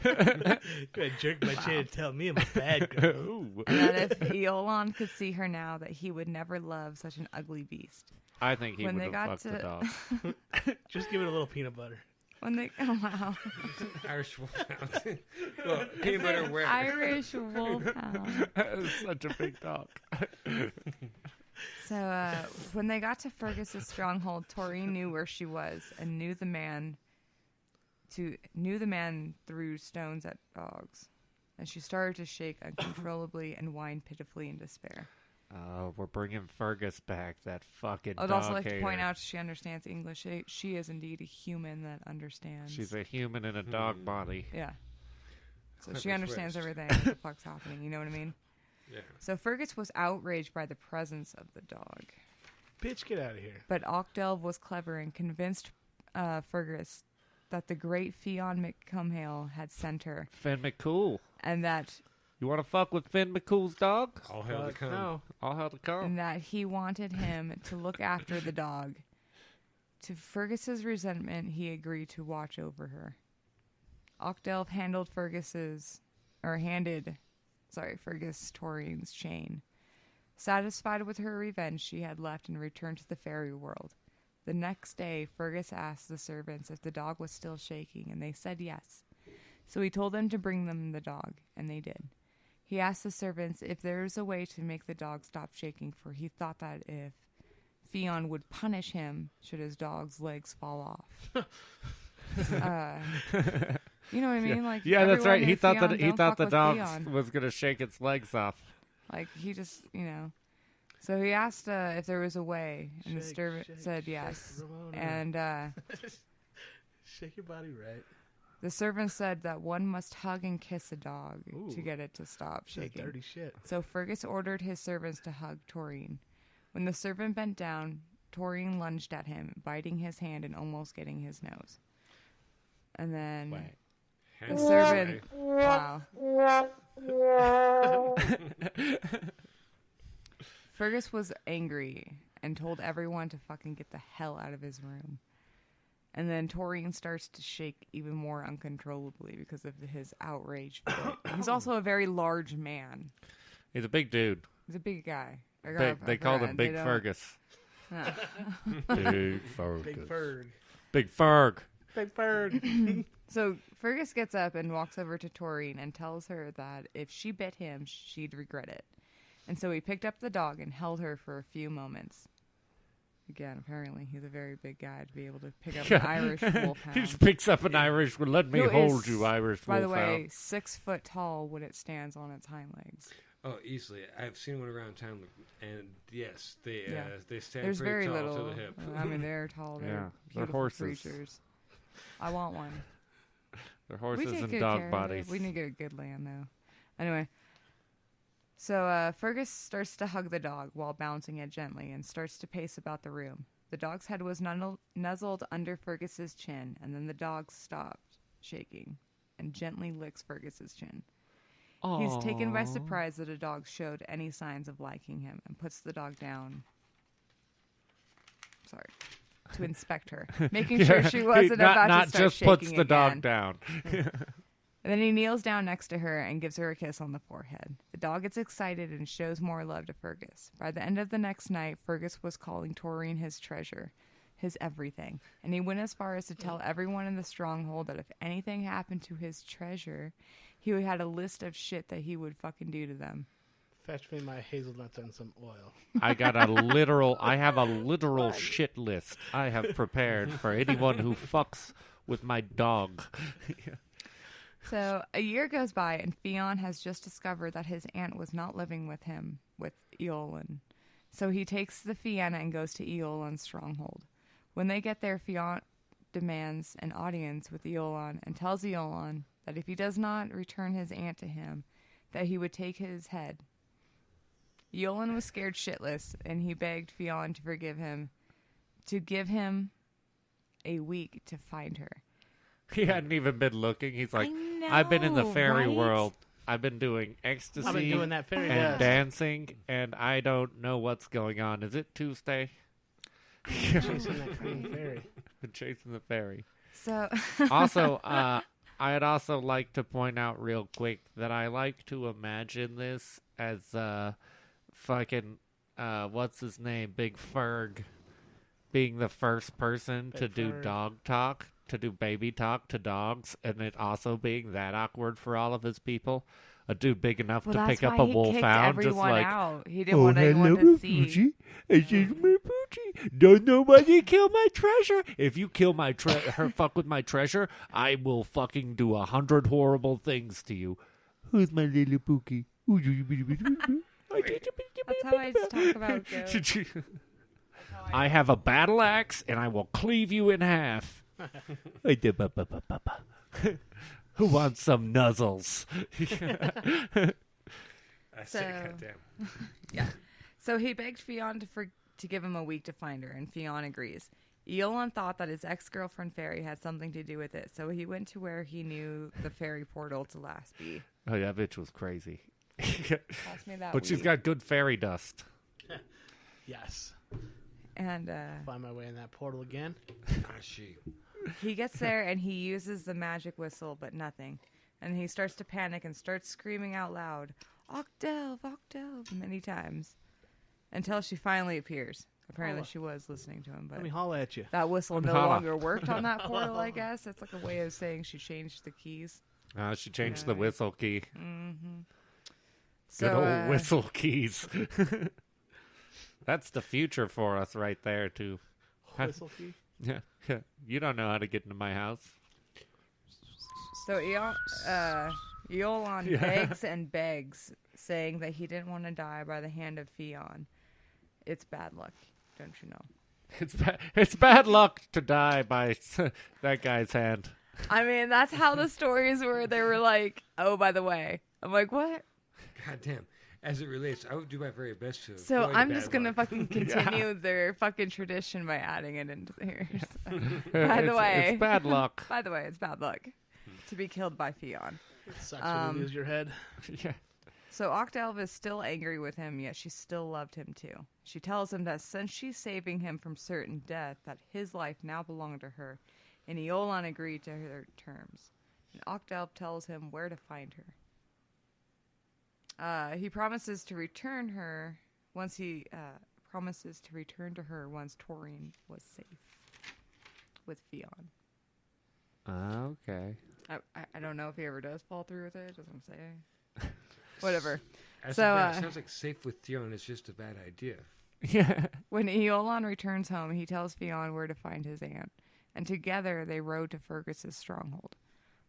gonna jerk my chain and tell me I'm a bad girl. Ooh. And then if Eolon could see her now, that he would never love such an ugly beast. I think he When would they have got fucked the to- dog. Just give it a little peanut butter. Oh wow, Irish wolfhound. Well, peanut butter where? Irish wolfhound. Such a big dog. So when they got to Fergus's stronghold, Taurine knew where she was and knew the man threw stones at dogs. And she started to shake uncontrollably and whine pitifully in despair. We're bringing Fergus back. That fucking I'd dog also like to point hater. out she understands English. She is indeed a human that understands. She's a human in a dog body. Yeah. So Clever she understands twist. everything. What the fuck's happening? You know what I mean? Yeah. So Fergus was outraged by the presence of the dog. Bitch, get out of here. But Ocdelve was clever and convinced Fergus that the great Fionn McCumhale had sent her, Finn McCool. and that You want to fuck with Finn McCool's dog? All hail the Fuck come. no. I'll have to come. and that he wanted him to look after the dog. To Fergus's resentment, he agreed to watch over her. Ocdelve handed Fergus Taurine's chain. Satisfied with her revenge, she had left and returned to the fairy world. The next day, Fergus asked the servants if the dog was still shaking, and they said yes. So he told them to bring them the dog, and they did. He asked the servants if there was a way to make the dog stop shaking, for he thought that if Fionn would punish him should his dog's legs fall off. You know what I mean? Like, Yeah, that's everyone right. knew He thought Fionn that he don't thought fuck the with dog Fionn. was gonna shake its legs off. Like, he just, So he asked if there was a way, and the Shake, servant shake, said shake, yes. Ramona. And Shake your body right. the servant said that one must hug and kiss a dog to Ooh. get it to stop That's shaking. dirty shit. So Fergus ordered his servants to hug Taurine. When the servant bent down, Taurine lunged at him, biting his hand and almost getting his nose. And then the Hands servant... away. Wow. Fergus was angry and told everyone to fucking get the hell out of his room. And then Taurine starts to shake even more uncontrollably because of his outrage. He's also a very large man. He's a big dude. He's a big guy. They called him Big Fergus. Big Fergus. Big Ferg. Big Ferg. Big Ferg. So Fergus gets up and walks over to Taurine and tells her that if she bit him, she'd regret it. And so he picked up the dog and held her for a few moments. Again, apparently he's a very big guy to be able to pick up an Irish He wolfhound. just picks up an Irish. Let me Who hold is, you, Irish By the wolfhound. way, 6 foot tall when it stands on its hind legs. Oh, easily. I've seen one around town, and yes, they stand There's pretty very tall little. to the hip. I mean, they're tall. They're Yeah, they're beautiful horses. creatures. I want one. They're We horses take and good dog care of it. bodies. We need to get a good land, though. Anyway. So Fergus starts to hug the dog while bouncing it gently and starts to pace about the room. The dog's head was nuzzled under Fergus's chin, and then the dog stopped shaking and gently licks Fergus's chin. He's taken by surprise that a dog showed any signs of liking him and puts the dog down. Sorry. To inspect her, making sure she wasn't about not to start just shaking puts the dog again. down. And then he kneels down next to her and gives her a kiss on the forehead. The dog gets excited and shows more love to Fergus. By the end of the next night, Fergus was calling Taurine his treasure, his everything. And he went as far as to tell everyone in the stronghold that if anything happened to his treasure, he had a list of shit that he would fucking do to them. Fetch me my hazelnuts and some oil. I have a literal shit list I have prepared for anyone who fucks with my dog. So a year goes by, and Fionn has just discovered that his aunt was not living with him, with Eolin. So he takes the Fianna and goes to Eolin's stronghold. When they get there, Fionn demands an audience with Eolin and tells Eolin that if he does not return his aunt to him, that he would take his head. Eolin was scared shitless, and he begged Fionn to forgive him, to give him a week to find her. He hadn't even been looking. He's like, I know, I've been in the fairy right? world I've been doing ecstasy I've been doing that fairy and dust. dancing, and I don't know what's going on. Is it Tuesday? Chasing that green fairy. Chasing the fairy. So Also, I'd also like to point out real quick that I like to imagine this as fucking what's his name, Big Ferg, being the first person to do Ferg. dog talk, to do baby talk to dogs, and it also being that awkward for all of his people. A dude big enough well, to that's pick up why a he wolf kicked hound, just everyone like, out. He didn't want anyone to see. This is my Poochie. Don't nobody kill my treasure. If you kill my fuck with my treasure, I will fucking do 100 horrible things to you. Who's my little Pookie? That's how I just talk about goats. I have a battle axe, and I will cleave you in half. Who wants some nuzzles? That's So- it, goddamn. Yeah. So he begged Fionn to give him a week to find her, and Fionn agrees. Eolon thought that his ex-girlfriend fairy had something to do with it, so he went to where he knew the fairy portal to last be. Oh, yeah, that bitch was crazy. Pass me that But she's weed. got good fairy dust. Yes. And Find my way in that portal again. She. he gets there, and he uses the magic whistle, but nothing. And he starts to panic and starts screaming out loud, Octave, Octave, many times. Until she finally appears. Apparently Holla. she was listening to him, but Let me holla at you. that whistle no Holla. longer worked on that portal, I guess. It's like a way of saying she changed the keys. She changed Yeah. the whistle key. Mm-hmm. Good old whistle keys. That's the future for us right there, too. Whistle key. Yeah. You don't know how to get into my house. So Eolon Yeah. begs and begs, saying that he didn't want to die by the hand of Fionn. It's bad luck, don't you know? It's bad luck to die by that guy's hand. I mean, that's how the stories were. They were like, oh, by the way. I'm like, what? Goddamn. As it relates, I would do my very best to. So avoid I'm bad just going to luck. fucking continue their fucking tradition by adding it into here. By the way. It's bad luck. By the way, it's bad luck to be killed by Fionn. It sucks when you lose your head. Yeah. So Octave is still angry with him, yet she still loved him too. She tells him that since she's saving him from certain death, that his life now belonged to her, and Eolon agreed to her terms. And Octave tells him where to find her. He promises to return her once to her once Taurine was safe with Fionn. Okay. I don't know if he ever does fall through with it. Doesn't say. Whatever. As So, of now, it sounds like safe with Theon is just a bad idea. Yeah. When Eolon returns home, he tells Fionn where to find his aunt, and together they rode to Fergus's stronghold.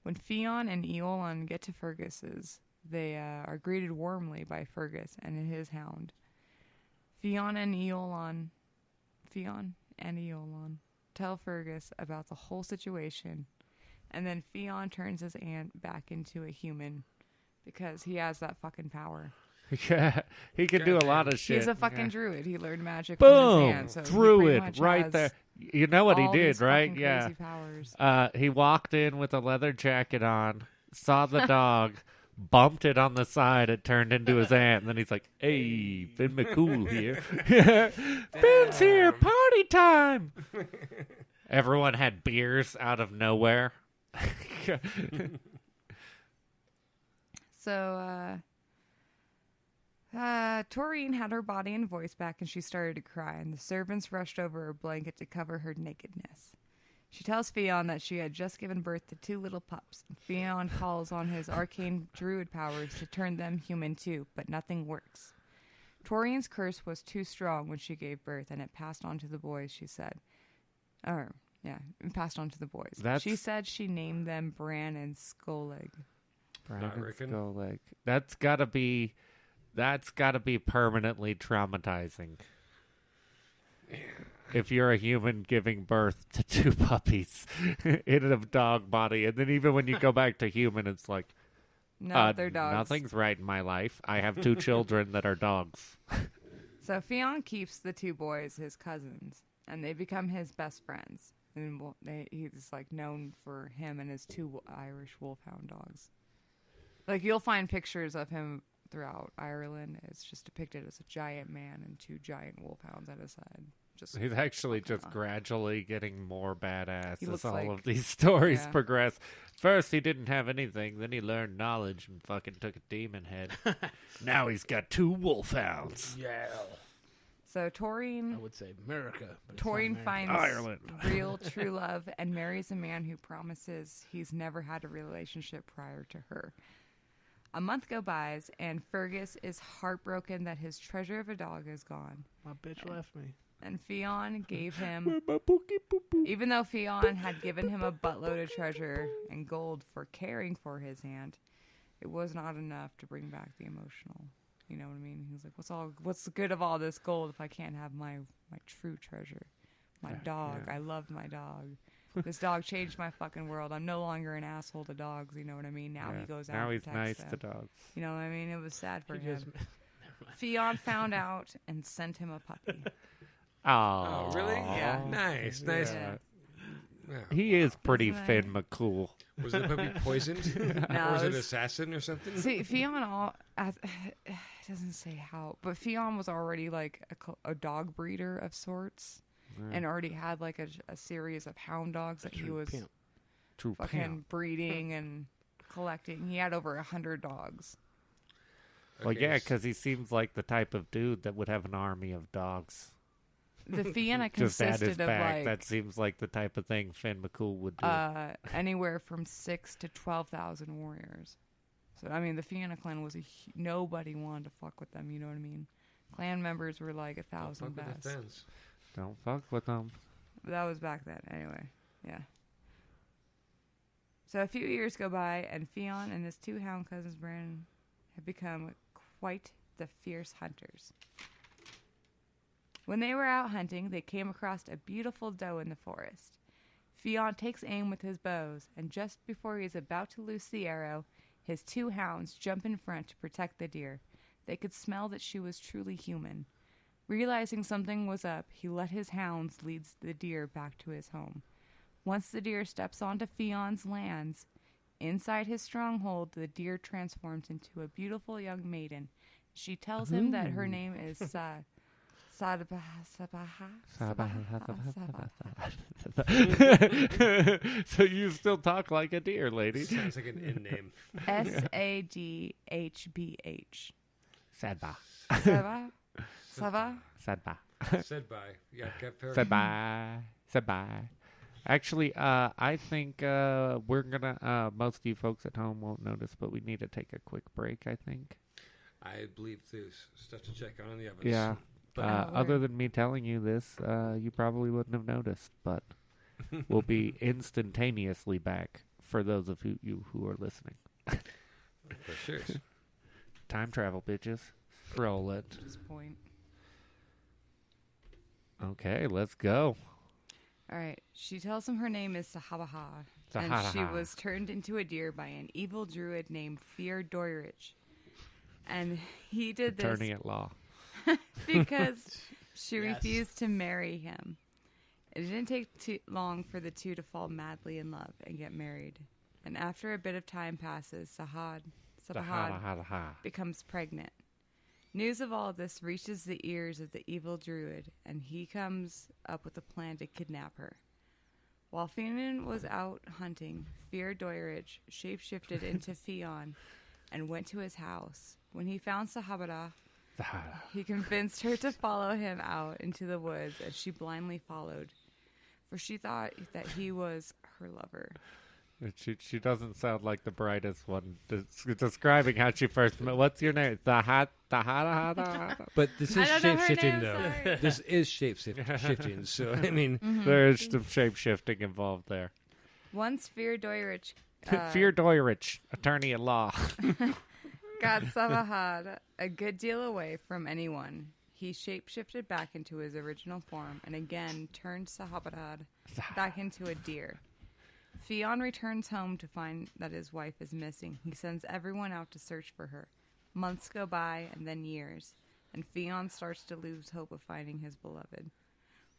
When Fionn and Eolon get to Fergus's, they are greeted warmly by Fergus and his hound. Fionn and Eolon tell Fergus about the whole situation, and then Fionn turns his aunt back into a human because he has that fucking power. Yeah. He can do a lot of shit. He's a fucking Yeah. druid. He learned magic from his Boom! aunt, so he pretty Druid much right has there. You know what he all did, these right? fucking Yeah. crazy powers. He walked in with a leather jacket on, saw the dog, bumped it on the side, it turned into his aunt, and then he's like, hey, Finn McCool here. Finn's here, party time! Everyone had beers out of nowhere. So, Taurine had her body and voice back, and she started to cry, and the servants rushed over her blanket to cover her nakedness. She tells Fionn that she had just given birth to 2 little pups. Fionn calls on his arcane druid powers to turn them human too, but nothing works. Taurine's curse was too strong when she gave birth, and it passed on to the boys, she said. It passed on to the boys. She said she named them Bran and Skoleg. Like, that's gotta be permanently traumatizing. If you're a human giving birth to 2 puppies in a dog body, and then even when you go back to human, it's like, No, they're dogs. nothing's right in my life. I have 2 children that are dogs. So Fionn keeps the 2 boys, his cousins, and they become his best friends. And he's like known for him and his 2 Irish wolfhound dogs. Like, you'll find pictures of him throughout Ireland. It's just depicted as a giant man and 2 giant wolfhounds at his side. He's actually just gradually getting more badass He as looks all like- of these stories yeah. progress. First, he didn't have anything. Then he learned knowledge and fucking took a demon head. Now he's got 2 wolfhounds. Yeah. So I Taurine would say America. But it's not America. finds Ireland. real true love and marries a man who promises he's never had a relationship prior to her. A month goes by, and Fergus is heartbroken that his treasure of a dog is gone. My bitch left me. And Fionn gave him, even though Fionn had given him a buttload of treasure and gold for caring for his aunt, it was not enough to bring back the emotional. You know what I mean? He was like, what's the good of all this gold if I can't have my true treasure? My dog. yeah. I loved my dog. This dog changed my fucking world. I'm no longer an asshole to dogs. You know what I mean? Now Yeah. he goes out Now and he's protects nice them. to dogs. You know what I mean? It was sad for He him. just- Fionn found out and sent him a puppy. Oh, Oh, really? Yeah. Nice, nice. Yeah. Yeah. He is pretty Isn't Finn McCool. Was the puppy poisoned? No, or was it it was- assassin or something? See, Fionn, it doesn't say how, but Fionn was already like a dog breeder of sorts, and already had like a series of hound dogs that he True was pimp. True fucking pimp. breeding and collecting. He had over 100 dogs. Well, Okay, yeah, s- because he seems like the type of dude that would have an army of dogs The Fianna just at his consisted of back. like That seems like the type of thing Finn McCool would do. anywhere from 6,000 to 12,000 warriors. So I mean, the Fianna clan was nobody wanted to fuck with them. You know what I mean? Clan members were like Don't 1,000 fuck with best. the fence. Don't fuck with them. But that was back then, anyway. Yeah. So a few years go by, and Fionn and his 2 hound cousins, Brandon, have become quite the fierce hunters. When they were out hunting, they came across a beautiful doe in the forest. Fionn takes aim with his bows, and just before he is about to loose the arrow, his 2 hounds jump in front to protect the deer. They could smell that she was truly human. Realizing something was up, he let his hounds lead the deer back to his home. Once the deer steps onto Fionn's lands, inside his stronghold, the deer transforms into a beautiful young maiden. She tells him that her name is So you still talk like a deer, lady. Sounds like an inn name. Sadbh. Sadba. Sava? Sava? Sadba. Said by. Yeah, got fair. Sadba. Sadba. Actually, I think we're gonna. Most of you folks at home won't notice, but we need to take a quick break. I think. I believe there's stuff to check on in the ovens. Yeah. But Other than me telling you this, you probably wouldn't have noticed, but we'll be instantaneously back for those of you who are listening. for sure. Time travel, bitches. Roll it. At this point. Okay, let's go. All right. She tells him her name is Sahabaha, and she Sahabaha. was turned into a deer by an evil druid named Fear Doirich. And he did this Attorney at law. because she Yes. refused to marry him. It didn't take too long for the 2 to fall madly in love and get married. And after a bit of time passes, Sabahad becomes pregnant. News of all this reaches the ears of the evil druid, and he comes up with a plan to kidnap her. While Fenian was out hunting, Fear Doirich shapeshifted into Fionn and went to his house. When he found Sahabada, he convinced her to follow him out into the woods, and she blindly followed, for she thought that he was her lover. She doesn't sound like the brightest one. Describing how she first met. What's your name? But this I is don't know her shape-shifting, name, though. sorry. This is shape-shifting. So, I mean, There's some shape shifting involved there. Once Fear Doirich Fear Doirich, attorney at law. got Savahad a good deal away from anyone, he shapeshifted back into his original form and again turned Sahabadad back into a deer. Fionn returns home to find that his wife is missing. He sends everyone out to search for her. Months go by and then years, and Fionn starts to lose hope of finding his beloved.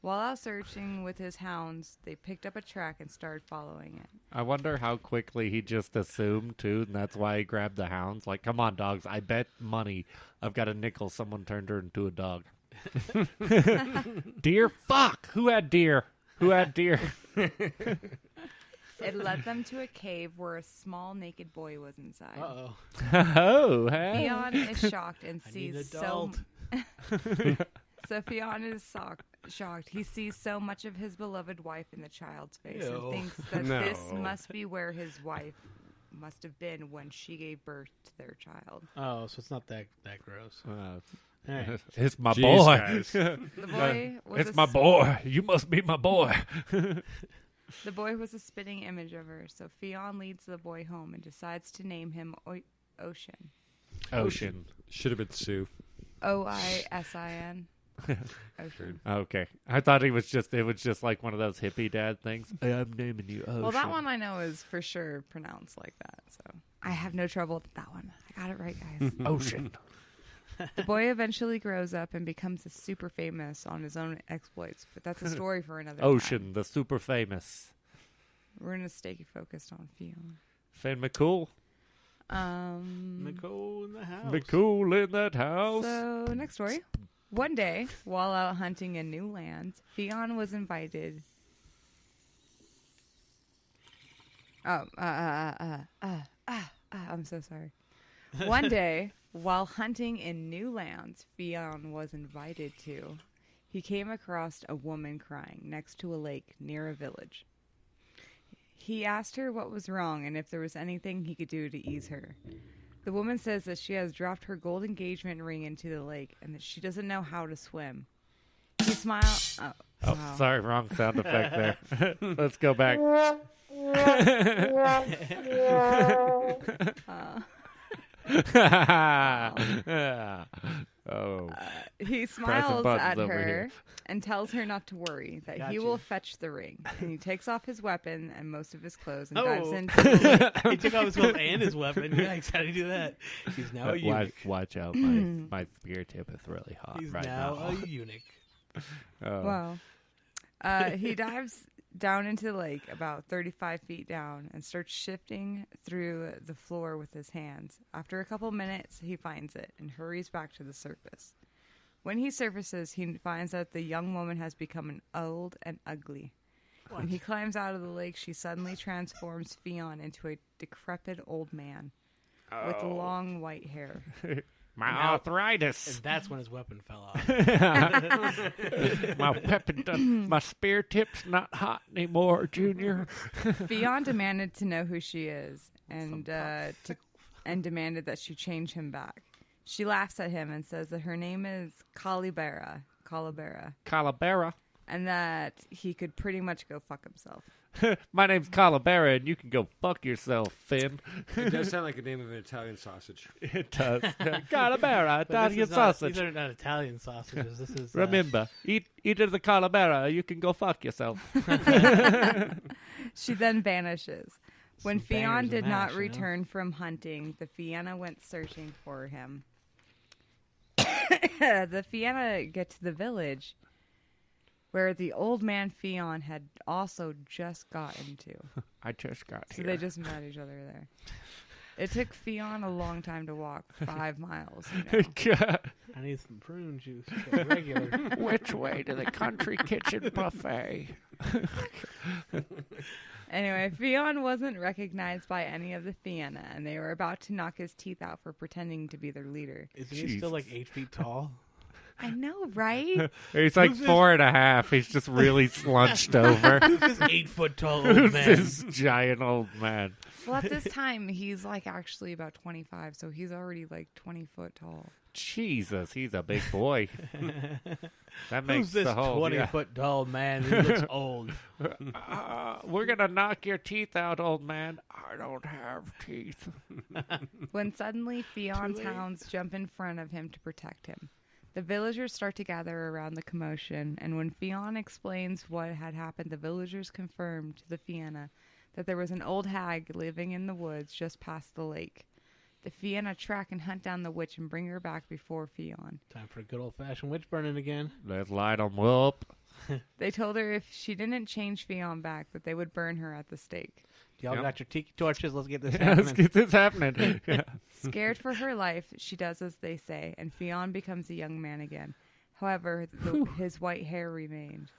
While out searching with his hounds, they picked up a track and started following it. I wonder how quickly he just assumed, too, and that's why he grabbed the hounds. Like, come on, dogs. I bet money I've got a nickel someone turned her into a dog. Deer? Fuck! Who had deer? Who had deer? It led them to a cave where a small naked boy was inside. Uh-oh. Oh, hey. Fionn is shocked and I need an sees adult. So Fionn is shocked. He sees so much of his beloved wife in the child's face Ew. and thinks that No. this must be where his wife must have been when she gave birth to their child. Oh, so it's not that gross. All right. It's my Jeez, boy. guys. The boy was It's my boy. You must be my boy. The boy was a spitting image of her, so Fionn leads the boy home and decides to name him Ocean. Ocean. Should have been Sue. Oisin. Ocean. Okay. I thought it was just like one of those hippie dad things. Hey, I'm naming you Ocean. Well, that one I know is for sure pronounced like that, so I have no trouble with that one. I got it right, guys. Ocean. The boy eventually grows up and becomes super famous on his own exploits, but that's a story for another Ocean, the super famous. time. We're going to stay focused on Fionn. Finn McCool. Nicole in the house. McCool in that house. So, next story. One day, while out hunting in new lands, Fionn was invited. I'm so sorry. One day, while hunting in new lands, Fionn was invited to. He came across a woman crying next to a lake near a village. He asked her what was wrong and if there was anything he could do to ease her. The woman says that she has dropped her gold engagement ring into the lake and that she doesn't know how to swim. He smiled. Oh, wow. Sorry, wrong sound effect there. Let's go back. Oh. He smiles buttons at over her here. and tells her not to worry, that he Gotcha. will fetch the ring. And he takes off his weapon and most of his clothes and Oh. dives into the lake. He took off his glove and his weapon. Yikes, how did he do that? He's now a eunuch. Watch out, my spear tip is really hot He's right now now. a eunuch. Oh. Wow. He dives down into the lake about 35 feet down and starts shifting through the floor with his hands. After a couple minutes, he finds it and hurries back to the surface. When he surfaces, he finds that the young woman has become old and ugly. What? When he climbs out of the lake, she suddenly transforms Fionn into a decrepit old man with long white hair. My Now- arthritis. And that's when his weapon fell off. My weapon, my spear tip's not hot anymore, Junior. Fionn demanded to know who she is and demanded that she change him back. She laughs at him and says that her name is Calavera, Calavera. and that he could pretty much go fuck himself. My name's Calavera, and you can go fuck yourself, Finn. It does sound like the name of an Italian sausage. It does. Calavera, But this Italian is not- sausage. These are not Italian sausages. This is Remember, eat of the Calavera, you can go fuck yourself. She then vanishes. When Some Fionn bangers did and not mash, you know? return from hunting, the Fianna went searching for him. The Fianna get to the village where the old man Fionn had also just gotten to. I just got So here. they just met each other there. It took Fionn a long time to walk 5 miles. You know. I need some prune juice. But regular. Which way to the country kitchen buffet? Anyway, Fionn wasn't recognized by any of the Fianna, and they were about to knock his teeth out for pretending to be their leader. Isn't he still like 8 feet tall? I know, right? He's like Who's this? 4.5. He's just really slunched over. This 8 foot tall old Who's man. this giant old man? Well, at this time, he's like actually about 25, so he's already like 20 foot tall. Jesus, he's a big boy. That makes Who's this the whole 20 foot tall man who looks old? We're gonna knock your teeth out, old man. I don't have teeth. When suddenly Fion's late. hounds jump in front of him to protect him. The villagers start to gather around the commotion, and when Fionn explains what had happened, the villagers confirm to the Fianna that there was an old hag living in the woods just past the lake. The Fianna track and hunt down the witch and bring her back before Fionn. Time for a good old fashioned witch burning again. Let's light 'em up. They told her if she didn't change Fionn back, that they would burn her at the stake. Y'all Yep. got your tiki torches. Let's get this Let's happening. get this happening. Yeah. Scared for her life, she does as they say, and Fionn becomes a young man again. However, his white hair remained.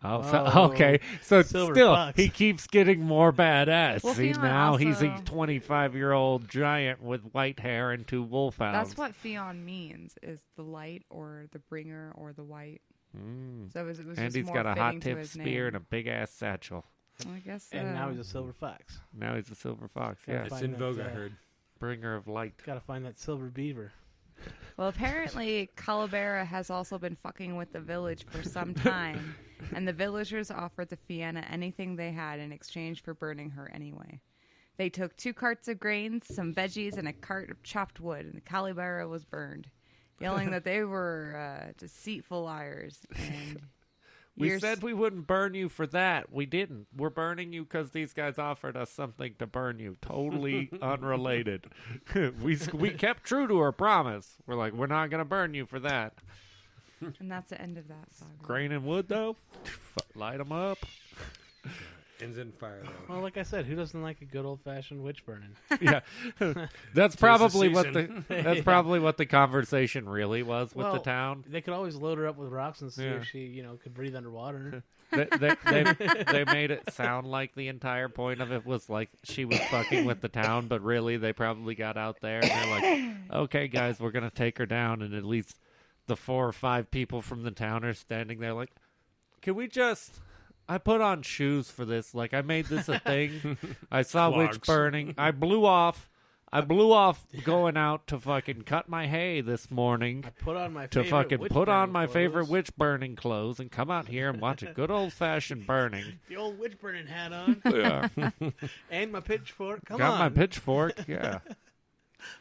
Oh, Oh, so, okay. So silver still, fox. he keeps getting more badass. Well, See, Fionn now he's a also- 25-year-old giant with white hair and 2 wolfhounds. That's what Fionn means, is the light or the bringer or the white. Mm. So it was And just he's more got a fitting hot to tip his spear name. and a big-ass satchel. Well, I guess And now he's a silver fox. Now he's a silver fox. Yeah. Yeah. It's Find in that, vogue, I heard. Bringer of light. Got to find that silver beaver. Well, apparently, Calabera has also been fucking with the village for some time, and the villagers offered the Fianna anything they had in exchange for burning her anyway. They took 2 carts of grains, some veggies, and a cart of chopped wood, and the Calabera was burned, yelling that they were deceitful liars. And We years- said we wouldn't burn you for that. We didn't. We're burning you because these guys offered us something to burn you. Totally unrelated. we kept true to our promise. We're like, we're not going to burn you for that. and that's the end of that saga. Grain and wood, though, light them up. Ends in fire, though. Well, like I said, who doesn't like a good old-fashioned witch burning? Yeah, that's probably what season. that's probably what the conversation really was with the Well, town. They could always load her up with rocks and see Yeah. if she, could breathe underwater. They made it sound like the entire point of it was like she was fucking with the town, but really they probably got out there and they're like, okay, guys, we're going to take her down. And at least the 4 or 5 people from the town are standing there like, can we just... I put on shoes for this. Like, I made this a thing. I saw witch Clogs. burning. I blew off going out to fucking cut my hay this morning. I put on my To favorite fucking witch put on burning my favorite clothes. witch burning clothes and come out here and watch a good old fashioned burning. The old witch burning hat on. Yeah. And my pitchfork. Come Got on. my pitchfork. Yeah.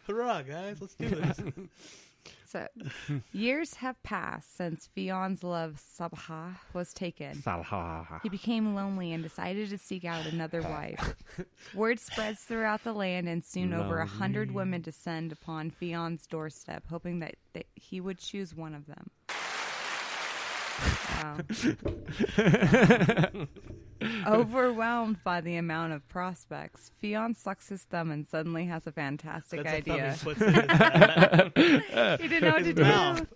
Hurrah, guys. Let's do this. So, years have passed since Fionn's love, Sabha, was taken. Salha. He became lonely and decided to seek out another wife. Word spreads throughout the land, and soon over 100 women descend upon Fionn's doorstep, hoping that he would choose one of them. Wow. Overwhelmed by the amount of prospects, Fionn sucks his thumb and suddenly has a fantastic That's idea. a thumb he puts in his, He didn't know what to his do. mouth.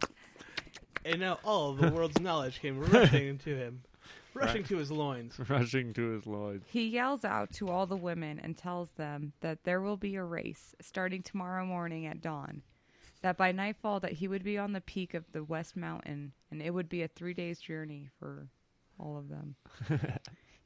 And now all of the world's knowledge came rushing into him. Rushing to his loins. Rushing to his loins. He yells out to all the women and tells them that there will be a race starting tomorrow morning at dawn. That by nightfall that he would be on the peak of the West Mountain, and it would be a 3 days journey for all of them.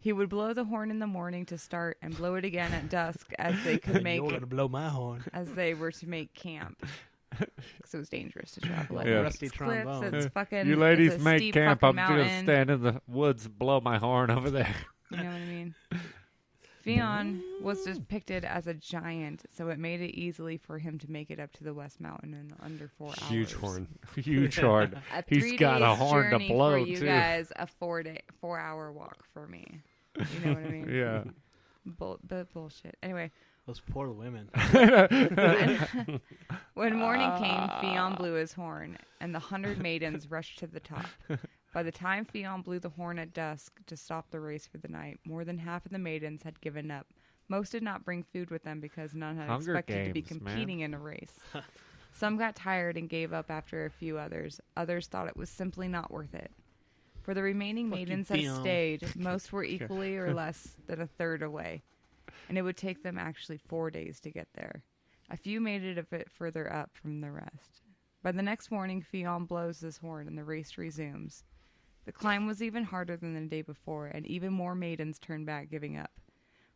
He would blow the horn in the morning to start and blow it again at dusk as they could make You're gonna blow my horn. as they were to make camp. Because it was dangerous to travel. Like over Yeah. rusty It's cliffs, trombone. it's fucking, You ladies it's a make steep camp. fucking I'm just mountain. stand in the woods, blow my horn over there. You know what I mean? Fionn was depicted as a giant, so it made it easily for him to make it up to the West Mountain in under 4 hours. Huge horn. Huge horn. A He's 3 got a days horn to journey blow, for you too. guys, a 4-hour walk for me. You know what I mean? Yeah. Bullshit. Anyway, Those poor women. when morning came, Fionn blew his horn, and the 100 maidens rushed to the top. By the time Fionn blew the horn at dusk to stop the race for the night, more than half of the maidens had given up. Most did not bring food with them because none had Hunger expected to be Games, competing in a race. Some got tired and gave up after a few others. Others thought it was simply not worth it. For the remaining Fuck you, maidens that Fionn. stayed, most were equally or less than a third away, and it would take them actually 4 days to get there. A few made it a bit further up from the rest. By the next morning, Fionn blows his horn and the race resumes. The climb was even harder than the day before, and even more maidens turned back, giving up.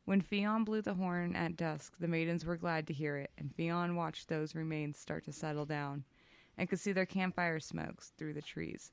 When Fionn blew the horn at dusk, the maidens were glad to hear it, and Fionn watched those remains start to settle down, and could see their campfire smokes through the trees.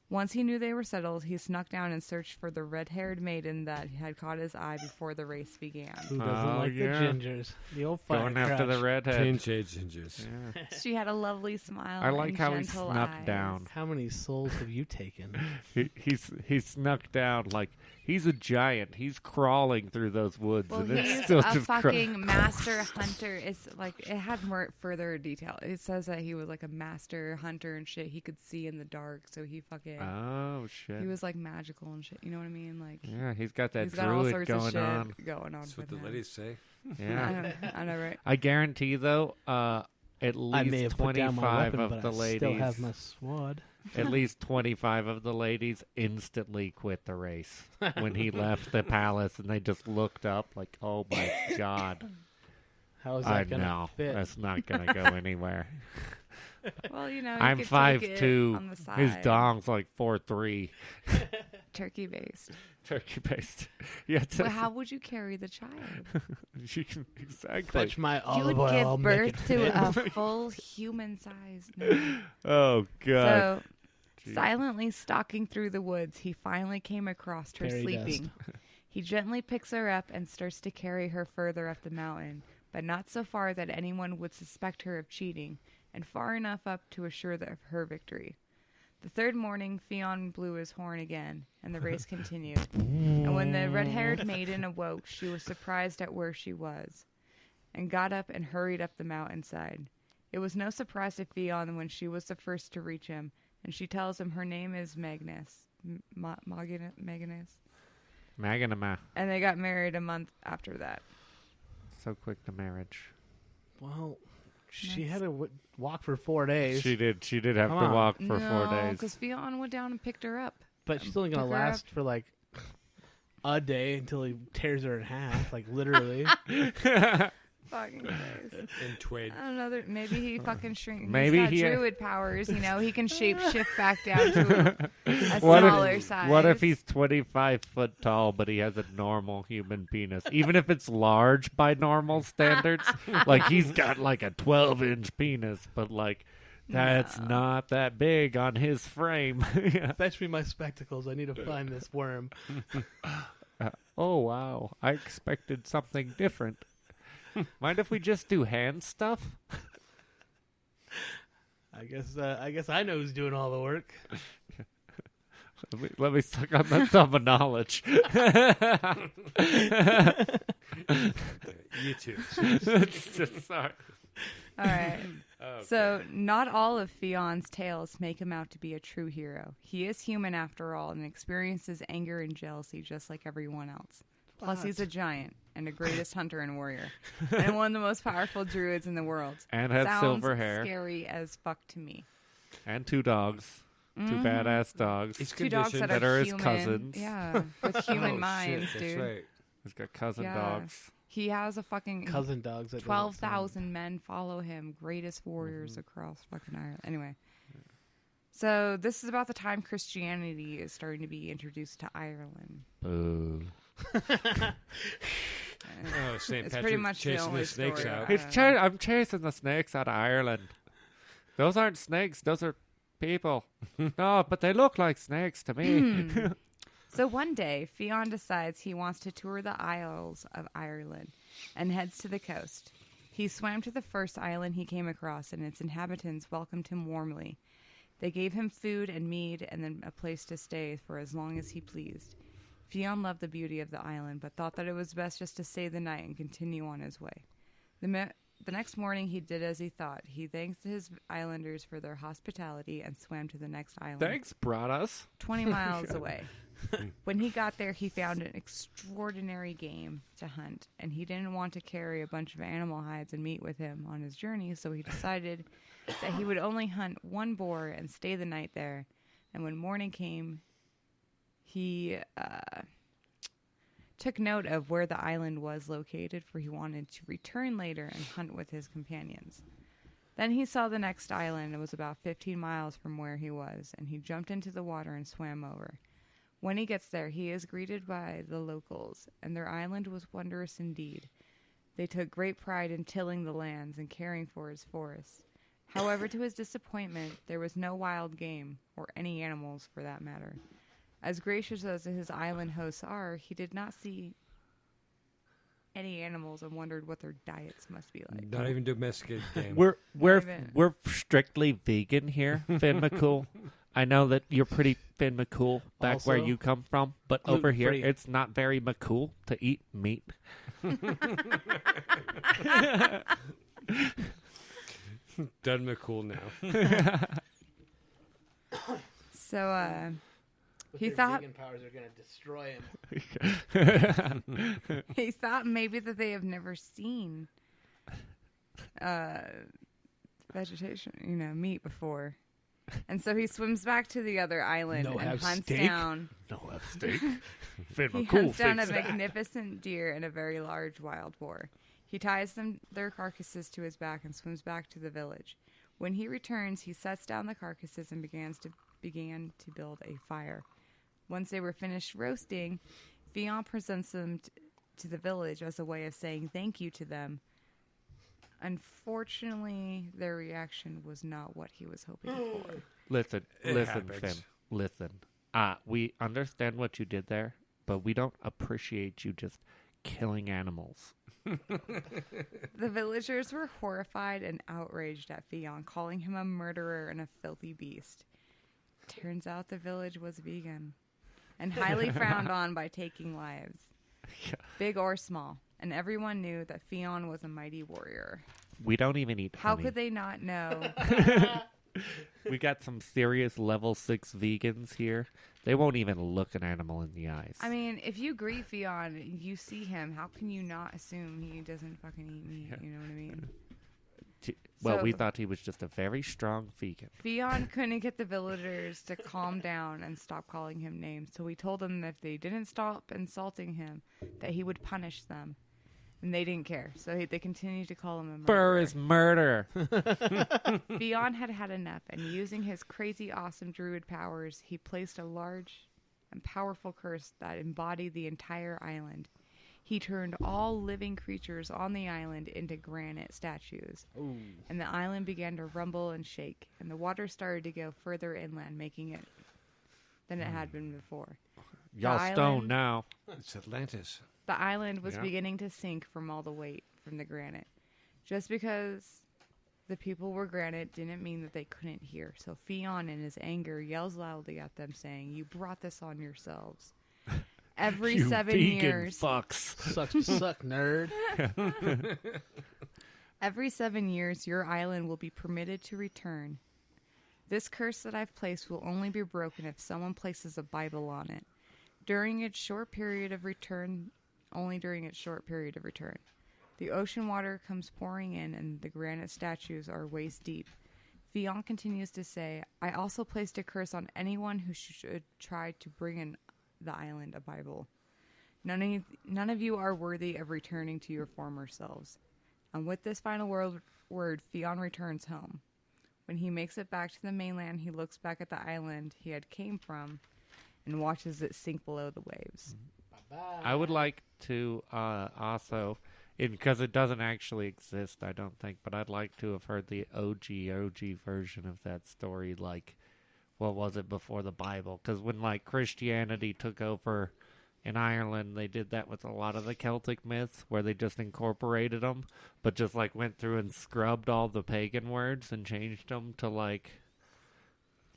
Once he knew they were settled, he snuck down and searched for the red-haired maiden that had caught his eye before the race began. Who doesn't Oh, like yeah. the gingers? The old fire Going after the crotch. redhead. Pinch gingers. Yeah. She had a lovely smile. I like and how he gentle snuck eyes. down. How many souls have you taken? He snuck down like he's a giant. He's crawling through those woods, Well, and it's he's still a just fucking master hunter. It's like it had more further detail. It says that he was like a master hunter and shit. He could see in the dark, so he fucking kid. Oh shit. He was like magical and shit. You know what I mean? Like Yeah, he's got that he's got all druid sorts of going shit on. going on. That's what with the him. ladies say. Yeah. I know, right? I guarantee though, at I may least have put down my 25 weapon, of but the I ladies, still have my sword. at least 25 of the ladies instantly quit the race when he left the palace, and they just looked up like, "Oh my god!" How is I that gonna know fit? that's not gonna go anywhere. Well, you know, you I'm could tweak it 5'2". on the side. His dong's like 4'3". Turkey based. Turkey based. Yeah. Well, how would you carry the child? Exactly. Fetch my You olive would oil. I'll give make it birth fit. to a full human size. No. Oh god. So, silently stalking through the woods, he finally came across her Fairy sleeping. He gently picks her up and starts to carry her further up the mountain, but not so far that anyone would suspect her of cheating, and far enough up to assure of her victory. The third morning, Fionn blew his horn again, and the race continued. And when the red-haired maiden awoke, she was surprised at where she was, and got up and hurried up the mountainside. It was no surprise to Fionn when she was the first to reach him, and she tells him her name is Magnus. Magnus. Maganama. And they got married a month after that. So quick to marriage. Well, she Nice. had to walk for 4 days. She did. She did have Come to on. walk for 4 No, days. because Fionn went down and picked her up. But she's only going to Pick her last for like a day until he tears her in half, like literally. Fucking Christ. And Twade. I don't know. Maybe he fucking shrinks. Maybe He's he- got druid powers. You know, he can shape shift back down to a What if- smaller size. What if he's 25 foot tall, but he has a normal human penis? Even if it's large by normal standards, like he's got like a 12-inch penis, but like that's No. not that big on his frame. Fetch me my spectacles. I need to find this worm. Oh wow! I expected something different. Mind if we just do hand stuff? I guess I know who's doing all the work. Let me suck on that thumb of knowledge. You too. It's just sorry. All right. Oh, So, not all of Fionn's tales make him out to be a true hero. He is human after all and experiences anger and jealousy just like everyone else. Plus, he's a giant and a greatest hunter and warrior, and one of the most powerful druids in the world. And has Sounds silver hair. Scary as fuck to me. And 2 dogs. 2 badass dogs. He's Two dogs conditioned. that that are are his human. cousins. Yeah, with human Oh, minds, shit, dude. That's right. He's got cousin Yeah. dogs. He has a fucking Cousin dogs. That doesn't 12,000 men follow him, greatest warriors across fucking Ireland. Anyway, so this is about the time Christianity is starting to be introduced to Ireland. Boo. Oh, St. It's Patrick pretty much the chasing only the snakes story. out. I'm chasing the snakes out of Ireland. Those aren't snakes. Those are people. No, but they look like snakes to me. So one day, Fionn decides he wants to tour the Isles of Ireland and heads to the coast. He swam to the first island he came across, and its inhabitants welcomed him warmly. They gave him food and mead and then a place to stay for as long as he pleased. Fionn loved the beauty of the island, but thought that it was best just to stay the night and continue on his way. The next morning, he did as he thought. He thanked his islanders for their hospitality and swam to the next island. Thanks, Broadus. 20 miles away. When he got there, he found an extraordinary game to hunt, and he didn't want to carry a bunch of animal hides and meat with him on his journey, so he decided that he would only hunt one boar and stay the night there. And when morning came, he took note of where the island was located, for he wanted to return later and hunt with his companions. Then he saw the next island. It was about 15 miles from where he was, and he jumped into the water and swam over. When he gets there, he is greeted by the locals, and their island was wondrous indeed. They took great pride in tilling the lands and caring for his forests. However, to his disappointment, there was no wild game, or any animals for that matter. As gracious as his island hosts are, he did not see any animals and wondered what their diets must be like. Not even domesticated game. We're even. strictly vegan here, Finn McCool. I know that you're pretty Finn McCool back where Also, you come from, but over here gluten-free. it's not very McCool to eat meat. Done McCool now. So With he their thought vegan powers are going to destroy him. he thought maybe that they have never seen vegetation, meat before. And so he swims back to the other island No and have hunts steak? down. No, have steak. He hunts down a magnificent deer and a very large wild boar. He ties their carcasses to his back and swims back to the village. When he returns, he sets down the carcasses and began to build a fire. Once they were finished roasting, Fionn presents them to the village as a way of saying thank you to them. Unfortunately, their reaction was not what he was hoping for. Listen, It Finn. happens. Listen. We understand what you did there, but we don't appreciate you just killing animals. The villagers were horrified and outraged at Fionn, calling him a murderer and a filthy beast. Turns out the village was vegan and highly frowned on by taking lives, big or small. And everyone knew that Fionn was a mighty warrior. We don't even eat How honey. could they not know? We got some serious level 6 vegans here. They won't even look an animal in the eyes. I mean, if you greet Fionn, you see him, how can you not assume he doesn't fucking eat meat? Yeah. You know what I mean? Well, we So- thought he was just a very strong vegan. Fionn couldn't get the villagers to calm down and stop calling him names, so he told them that if they didn't stop insulting him, that he would punish them. And they didn't care, so they continued to call him a Burr murderer. is murder. Fionn had had enough, and using his crazy awesome druid powers, he placed a large and powerful curse that embodied the entire island. He turned all living creatures on the island into granite statues. Ooh. And the island began to rumble and shake, and the water started to go further inland, making it than it had been before. Y'all The stoned island- now. It's Atlantis. The island was Yeah. beginning to sink from all the weight from the granite. Just because the people were granite didn't mean that they couldn't hear. So Fionn, in his anger, yells loudly at them, saying, "You brought this on yourselves." Every You 7 vegan years, fucks. Suck, nerd. every 7 years, your island will be permitted to return. This curse that I've placed will only be broken if someone places a Bible on it. During its short period of return, only during its short period of return. The ocean water comes pouring in and the granite statues are waist deep. Fionn continues to say, I also placed a curse on anyone who should try to bring in the island a Bible. None of you are worthy of returning to your former selves. And with this final word, Fionn returns home. When he makes it back to the mainland, he looks back at the island he had came from and watches it sink below the waves. Bye-bye. I would like to also, because it doesn't actually exist, I don't think, but I'd like to have heard the OG version of that story, like, what was it before the Bible? Because when, like, Christianity took over in Ireland, they did that with a lot of the Celtic myths, where they just incorporated them, but just, like, went through and scrubbed all the pagan words and changed them to, like,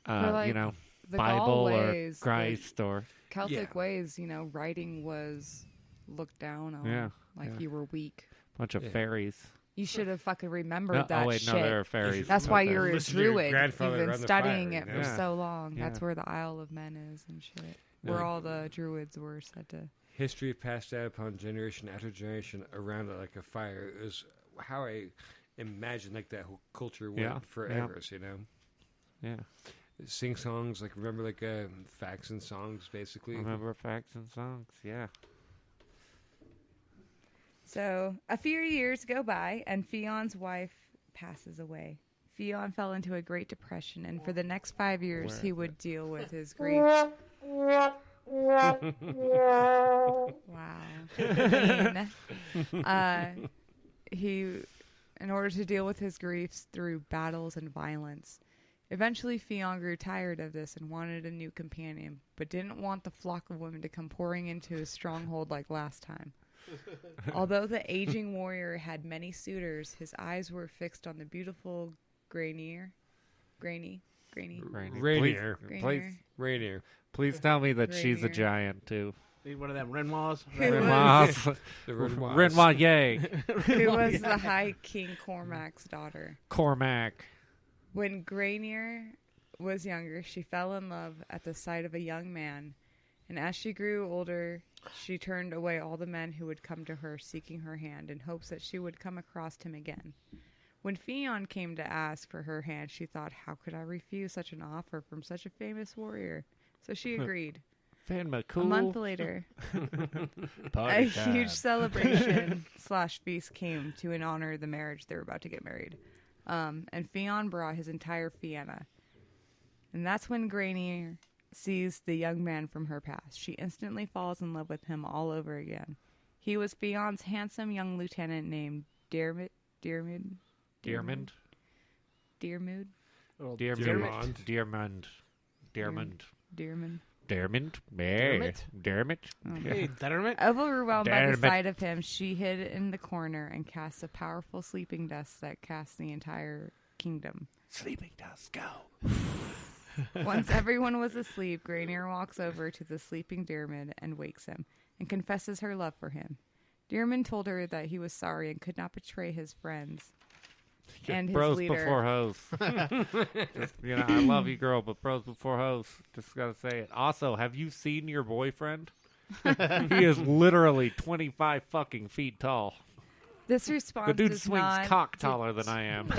like, The Bible Gaul or ways, Christ or... the Celtic Yeah. ways, writing was looked down on. Yeah, Like yeah. you were weak. bunch of Yeah. fairies. You should have fucking remembered No, that oh, wait, shit. no, there are fairies. That's why Okay. you're a Listen to your druid. grandfather You've been around the studying fire, it you for know? so long. Yeah. That's where the Isle of Men is and shit. Yeah. Where all the druids were said to. History passed down upon generation after generation around it like a fire is how I imagine like that whole culture went Yeah, forever. You know, Yeah. sing songs like remember like facts and songs basically. Remember facts and songs, yeah. So a few years go by, and Fionn's wife passes away. Fionn fell into a Great Depression, and for the next 5 years, Where he is would deal with his grief. Wow. He, in order to deal with his griefs through battles and violence. Eventually, Fionn grew tired of this and wanted a new companion, but didn't want the flock of women to come pouring into his stronghold like last time. Although the aging warrior had many suitors, his eyes were fixed on the beautiful Grainier. Rainier. Please, please tell me that she's a Rainier. giant, too. Need one of them Renoirs. Who Renoir. The Renoirs. Renoir, yay. who was the High King Cormac's daughter. Cormac. When Grainier was younger, she fell in love at the sight of a young man, and as she grew older, she turned away all the men who would come to her seeking her hand in hopes that she would come across him again. When Fionn came to ask for her hand, she thought, how could I refuse such an offer from such a famous warrior? So she agreed. Cool. A month later, Party a time. huge celebration / feast came to in honor of the marriage they were about to get married. And Fionn brought his entire Fianna. And that's when Grainir sees the young man from her past. She instantly falls in love with him all over again. He was Fionn's handsome young lieutenant named Diarmid. Dearmond. Little Dearmond. Hey, Detterment. Overwhelmed by Damn the it. sight of him, she hid in the corner and cast a powerful sleeping dust that cast the entire kingdom. Sleeping dust, go. Once everyone was asleep, Grainir walks over to the sleeping Diarmid and wakes him, and confesses her love for him. Diarmid told her that he was sorry and could not betray his friends and his Bros leader. before hoes. Just, I love you, girl, but bros before hoes. Just gotta say it. Also, have you seen your boyfriend? He is literally 25 fucking feet tall. This response The dude does swings not cock taller than I am.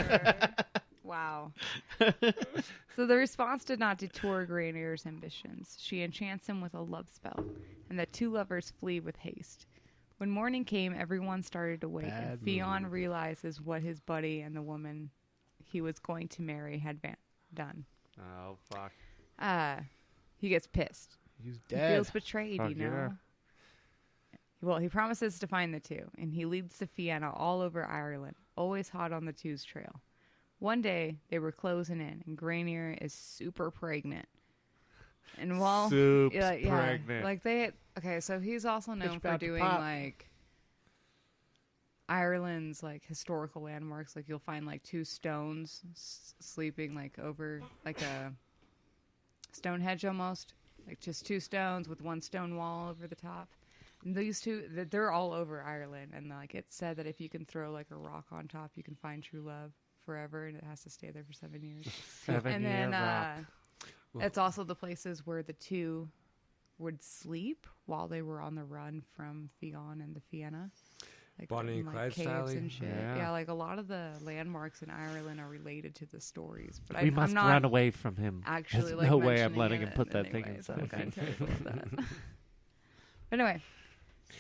Wow. So the response did not deter Grainir's ambitions. She enchants him with a love spell, and the two lovers flee with haste. When morning came, everyone started to wake, and Fionn realizes what his buddy and the woman he was going to marry had done. Oh, fuck. He gets pissed. He's He dead. feels betrayed, Fuck you know? yeah. Well, he promises to find the two, and he leads the Fianna all over Ireland, always hot on the two's trail. One day, they were closing in, and Grainir is super pregnant. And while... Soups yeah, pregnant. like they... Okay, so he's also known Pitch for about to doing, pop. like... Ireland's, like, historical landmarks. Like, you'll find, like, two stones sleeping, like, over... Like a Stonehenge, almost. Like, just two stones with one stone wall over the top. And these two, they're all over Ireland. And, like, it's said that if you can throw, like, a rock on top, you can find true love forever. And it has to stay there for 7 years. 7 And year then rock. it's also the places where the two would sleep while they were on the run from Fionn and the Fianna. Like, Bonnie and in, Clyde caves style-y? and shit. Yeah. Yeah, like a lot of the landmarks in Ireland are related to the stories. But We I'm must not run away from him. actually There's like no way I'm mentioning letting it him put in that any thing way, in so I'm his kind of careful with that. But anyway,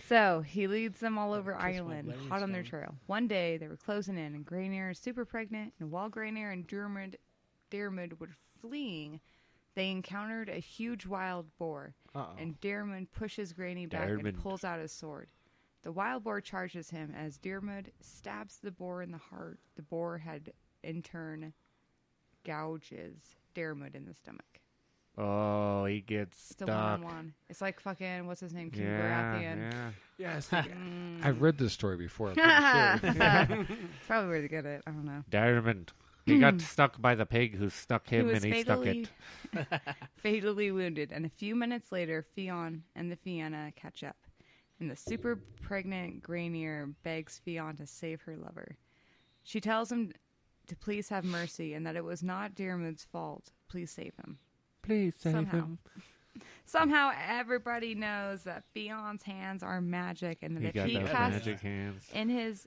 so he leads them all over Kiss my Ireland, blazing hot on their stone. trail. One day they were closing in, and Grainir is super pregnant. And while Grainir and Diarmid were fleeing, they encountered a huge wild boar. Uh-oh. And Diarmid pushes Grainir back Diarmid. and pulls out his sword. The wild boar charges him as Diarmid stabs the boar in the heart. The boar had, in turn, gouges Diarmid in the stomach. Oh, he gets It's a stuck. one-on-one. It's like fucking, what's his name? King Yeah, Baratheon. yeah. Yes. I've read this story before. I'm pretty sure. It's probably where they get it. I don't know. Diamond. He got stuck by the pig who stuck him, he was and he stuck it. fatally wounded. And a few minutes later, Fionn and the Fianna catch up. And the super pregnant Grainir begs Fionn to save her lover. She tells him to please have mercy and that it was not Diarmid's fault. Please save him. Please save Somehow. him. Somehow everybody knows that Fionn's hands are magic, and that He if got he those casts magic hands. in his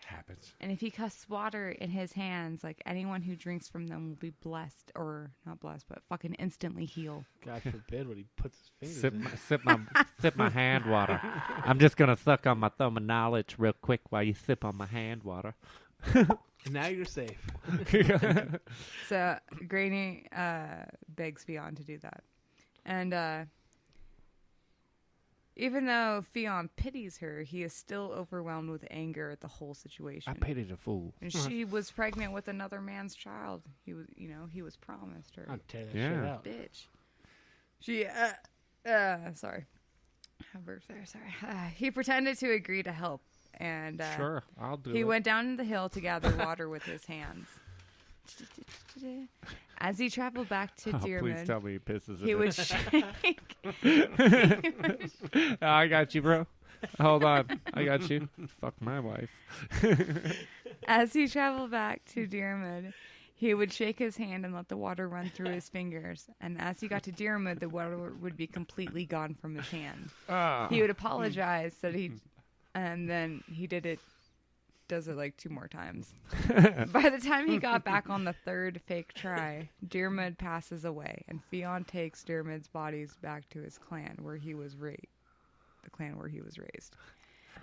Happens. and if he casts water in his hands, like anyone who drinks from them will be blessed, or not blessed, but fucking instantly heal. God forbid what he puts his Sip fingers sip my hand water. I'm just gonna suck on my thumb of knowledge real quick while you sip on my hand water. in. And now you're safe. So Grainir begs Fionn to do that, and even though Fionn pities her, he is still overwhelmed with anger at the whole situation. I pitied a fool. And she was pregnant with another man's child. He was, he was promised her. I'll tear that Yeah. shit out. Bitch. She, sorry. I burped there, sorry. He pretended to agree to help, and Sure, I'll do he it. went down the hill to gather water with his hands. As he traveled back to Oh, please Diarmid, tell me he pisses he in would it. Oh, I got you, bro. Hold on. I got you. Fuck my wife. As he traveled back to Diarmid, He would shake his hand and let the water run through his fingers, and as he got to Diarmid, the water would be completely gone from his hand. He would apologize and then he does it like 2 more times. By the time he got back on the 3rd fake try, Diarmid passes away, and Fionn takes Diarmid's bodies back to his clan where he was raised.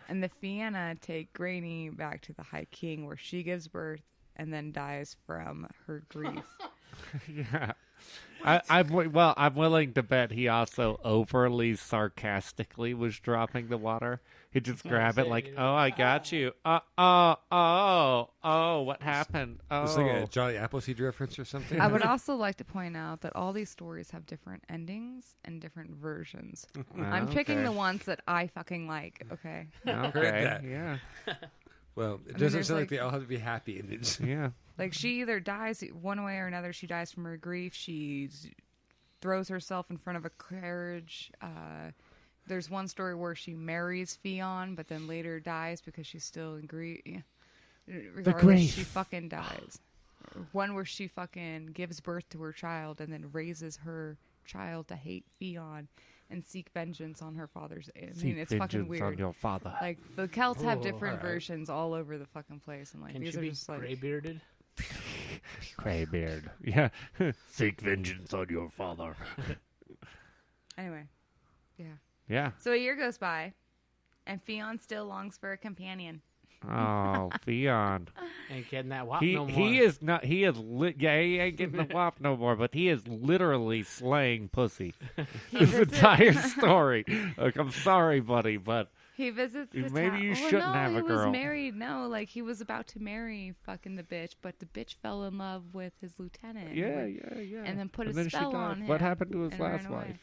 And the Fianna take Granny back to the High King where she gives birth and then dies from her grief. Yeah. I'm willing to bet he also overly sarcastically was dropping the water. He'd just grab it like, oh, I got you. What happened? Oh. It's like a Jolly Appleseed reference or something. I would also like to point out that all these stories have different endings and different versions. I'm picking the ones that I fucking like, okay? Heard that. Yeah. Well, it doesn't sound like they all have to be happy endings. Yeah. Like, she either dies one way or another. She dies from her grief. She throws herself in front of a carriage. There's one story where she marries Fionn, but then later dies because she's still in grief. Yeah. Regardless, she fucking dies. One where she fucking gives birth to her child and then raises her child to hate Fionn and seek vengeance on her father's. It's fucking weird. On your father. Like, the Celts have different versions all over the fucking place, and like Can these she are be just like gray-bearded? Graybeard. Yeah. Seek vengeance on your father. Anyway, yeah. Yeah. So a year goes by, and Fionn still longs for a companion. Oh, Fionn. Ain't getting that wop He no more. he is not. He is. He ain't getting the wop no more. But he is literally slaying pussy. This entire story. Like, I'm sorry, buddy, but He visits the maybe town. you Well, shouldn't no, have a he girl. was married. No, like he was about to marry fucking the bitch, but the bitch fell in love with his lieutenant. yeah. And then put And a then she spell died. on him. What happened to his and last ran away. wife?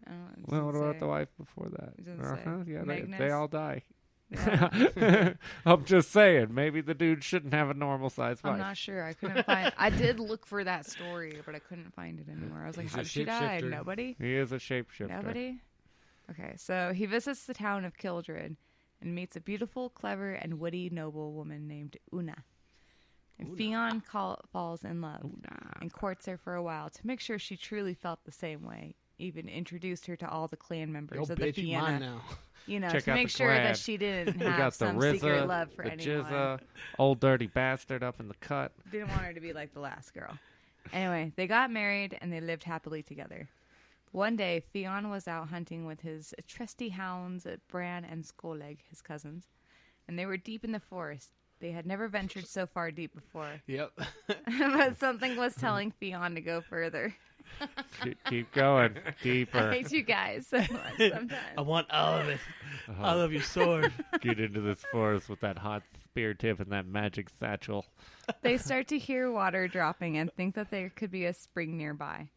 I don't know, it Well, what doesn't about say. the wife before that? It doesn't say. Yeah, Magnus? they all die. Yeah. I'm just saying, maybe the dude shouldn't have a normal sized wife. I'm not sure. I couldn't find. I did look for that story, but I couldn't find it anywhere. I was like, He's how a did she die? shapeshifter. Nobody. He is a shapeshifter. Nobody. Okay, so he visits the town of Kildred and meets a beautiful, clever, and witty noblewoman named Una. And Fionn falls in love and courts her for a while to make sure she truly felt the same way. Even introduced her to all the clan members Yo, of the bitch, you mine Fianna. now. You know, Check to out make the sure clan. that she didn't We have got the some RZA, secret love for the anyone. Jizza, old dirty bastard up in the cut. Didn't want her to be like the last girl. Anyway, they got married and they lived happily together. One day, Fionn was out hunting with his trusty hounds, Bran and Skoleg, his cousins, and they were deep in the forest. They had never ventured so far deep before, Yep. but something was telling Fionn to go further. Keep going I deeper. hate you guys so much sometimes. I want all of it. All of your sword. Get into this forest with that hot spear tip and that magic satchel. They start to hear water dropping and think that there could be a spring nearby.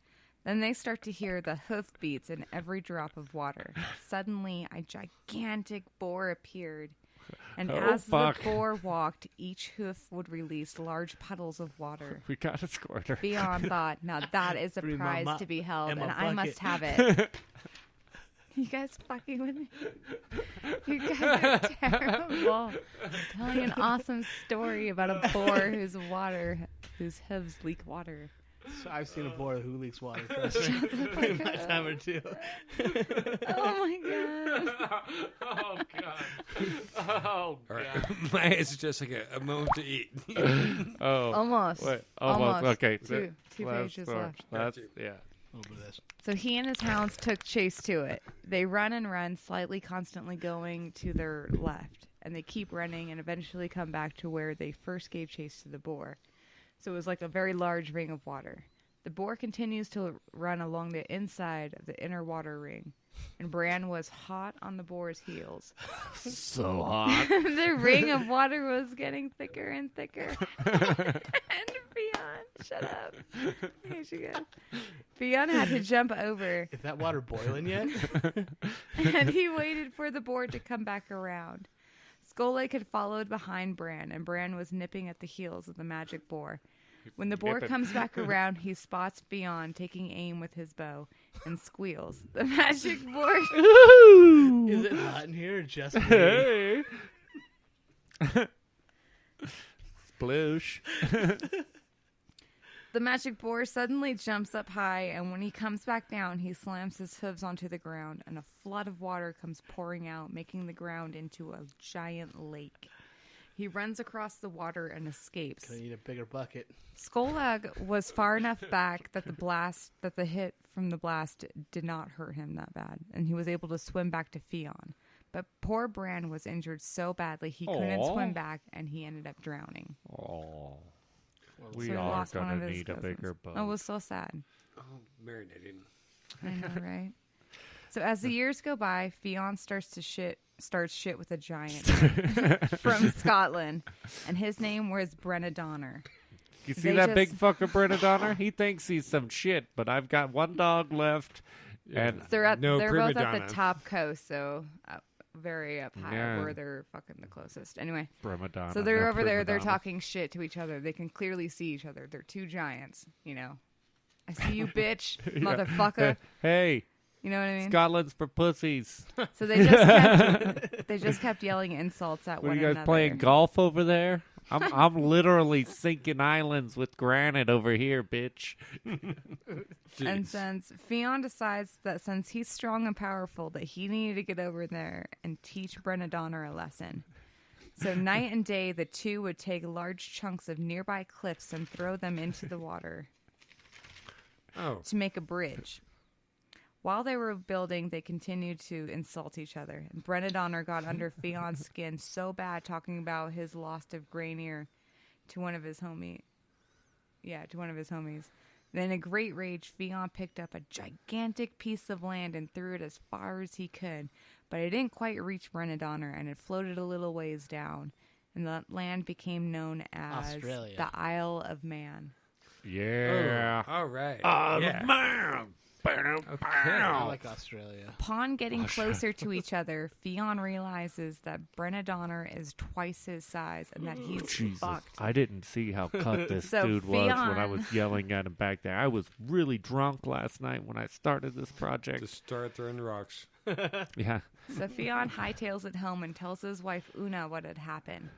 Then they start to hear the hoof beats in every drop of water. Suddenly, a gigantic boar appeared. And Oh, as fuck. the boar walked, each hoof would release large puddles of water. We got a squirter. Fionn thought, now that is a Bring my prize mop to be held, and and my I must bucket." have it. You guys fucking with me? You guys are terrible. I'm telling an awesome story about a boar whose hooves leak water. So I've seen a boar who leaks water. Trust me. In my time or two. Oh my god. Oh, God. Oh, All right. My answer is just like a moment to eat. Oh. Almost. Wait, almost. Okay. Two last pages story. left. That's, yeah. A little bit of this. So he and his hounds took chase to it. They run and run, slightly constantly going to their left. And they keep running and eventually come back to where they first gave chase to the boar. So it was like a very large ring of water. The boar continues to run along the inside of the inner water ring. And Bran was hot on the boar's heels. So hot. The ring of water was getting thicker and thicker. And Fionn, shut up. Here she goes. Fionn had to jump over, Is that water boiling yet? and he waited for the boar to come back around. Skoleg had followed behind Bran, and Bran was nipping at the heels of the magic boar. When the boar Nipping. comes back around, he spots Fionn taking aim with his bow and squeals. The magic boar... Is it hot in here or just me? Hey. Sploosh. The magic boar suddenly jumps up high, and when he comes back down, he slams his hooves onto the ground, and a flood of water comes pouring out, making the ground into a giant lake. He runs across the water and escapes. Gonna need a bigger bucket. Skolag was far enough back that the hit from the blast did not hurt him that bad, and he was able to swim back to Fionn. But poor Bran was injured so badly he couldn't swim back, and he ended up drowning. Oh, Well, we So he are lost one gonna of his need a cousins. bigger boat. Oh, it was so sad. Oh, marinating. I know, right? So as the years go by, Fionn starts shit with a giant from Scotland, and his name was Brenna Donner. You see They that big just- fucker Brenna Donner? He thinks he's some shit, but I've got one dog left, and They're No both prima at the donna. top coast, so very up high Yeah. where they're fucking the closest. Anyway, Brenna Donner. so they're no over there. prima They're donna. talking shit to each other. They can clearly see each other. They're two giants, you know. I see you, bitch, motherfucker. Hey, You know what I mean? Scotland's for pussies. So they just kept yelling insults at What are one you guys another. playing golf over there? I'm literally sinking islands with granite over here, bitch. And since Fionn decides that since he's strong and powerful, that he needed to get over there and teach Brenna Donner a lesson. So night and day, the two would take large chunks of nearby cliffs and throw them into the water Oh, to make a bridge. While they were building, they continued to insult each other. And Brenna Donner got under Fionn's skin so bad, talking about his loss of Grainier to one of his homies. Then, in a great rage, Fionn picked up a gigantic piece of land and threw it as far as he could. But it didn't quite reach Brenna Donner, and it floated a little ways down. And the land became known as Australia. the Isle of Man. Yeah. all right. Yeah. Man. I like Australia. Upon getting closer to each other, Fionn realizes that Brenna Donner is twice his size and that he's Jesus. fucked. I didn't see how cut this So dude was when I Fionn- was yelling at him back there. I was really drunk last night when I started this project. Just start throwing rocks. Yeah. So Fionn hightails it home and tells his wife Una what had happened.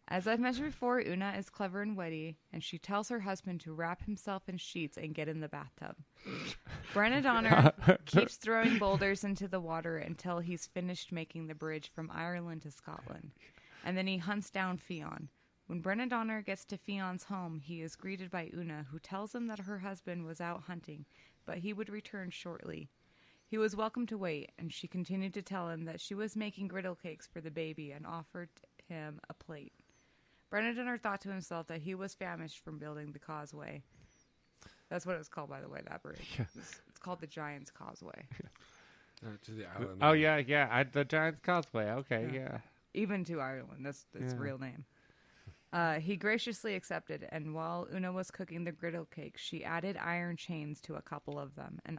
As I've mentioned before, Una is clever and witty, and she tells her husband to wrap himself in sheets and get in the bathtub. Brenna Donner keeps throwing boulders into the water until he's finished making the bridge from Ireland to Scotland. And then he hunts down Fionn. When Brenna Donner gets to Fionn's home, he is greeted by Una, who tells him that her husband was out hunting, but he would return shortly. He was welcome to wait, and she continued to tell him that she was making griddle cakes for the baby and offered him a plate. Brenna Donner thought to himself that he was famished from building the causeway. That's what it's called, by the way, that bridge. It's called the Giant's Causeway. To the island. Oh, yeah. The Giant's Causeway. Okay, yeah. Even to Ireland. That's its real name. He graciously accepted, and while Una was cooking the griddle cake, she added iron chains to a couple of them and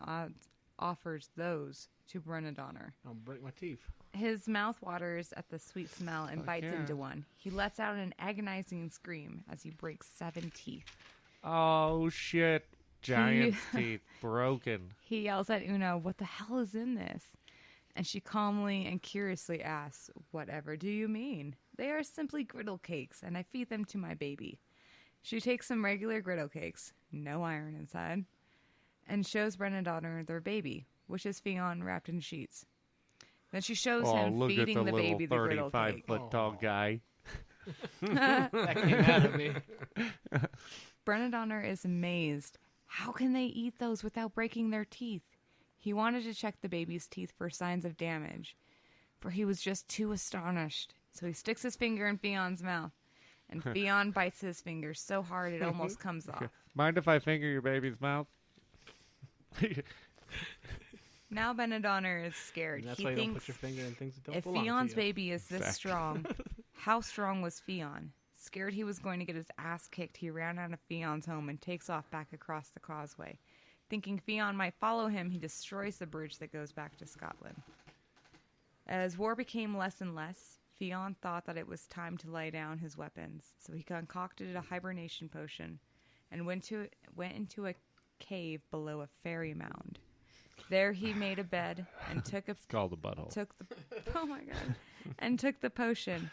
offers those to Brenna Donner. I'll break my teeth. His mouth waters at the sweet smell and bites yeah. into one. He lets out an agonizing scream as he breaks 7 teeth. Oh, shit. Giant's teeth broken. He yells at Una, "What the hell is in this?" And she calmly and curiously asks, "Whatever do you mean? They are simply griddle cakes, and I feed them to my baby." She takes some regular griddle cakes, no iron inside, and shows Brenna Donner their baby, which is Fionn wrapped in sheets. Then she shows Oh, him look at feeding the the baby the little griddle cake. 35-foot tall guy. That came out of me. Brenna Donner is amazed. How can they eat those without breaking their teeth? He wanted to check the baby's teeth for signs of damage, for he was just too astonished. So he sticks his finger in Fionn's mouth, and Fionn bites his finger so hard it almost comes off. Mind if I finger your baby's mouth? Now Brenna Donner is scared. And that's He why you don't thinks put your finger in things that don't if belong Fionn's to you. baby is this strong, how strong was Fionn? Scared he was going to get his ass kicked, he ran out of Fionn's home and takes off back across the causeway. Thinking Fionn might follow him, he destroys the bridge that goes back to Scotland. As war became less and less, Fionn thought that it was time to lay down his weapons, so he concocted a hibernation potion and went into a cave below a fairy mound. There he made a bed and took It's called a butthole. took the oh my god and took the potion.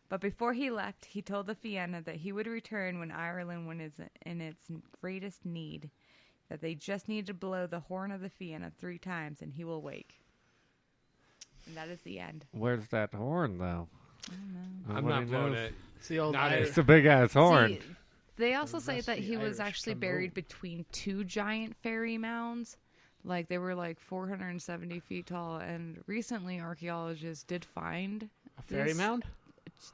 But before he left, he told the Fianna that he would return when Ireland was in its greatest need, that they just need to blow the horn of the Fianna 3 times and he will wake. And that is the end. Where's that horn, though? I don't know. I'm not blowing it. It's the old Not It's a big-ass horn. See, they also say That's that the he was Irish actually Kymbo. buried between 2 giant fairy mounds. Like, they were like 470 feet tall. And recently, archaeologists did find a fairy this- mound.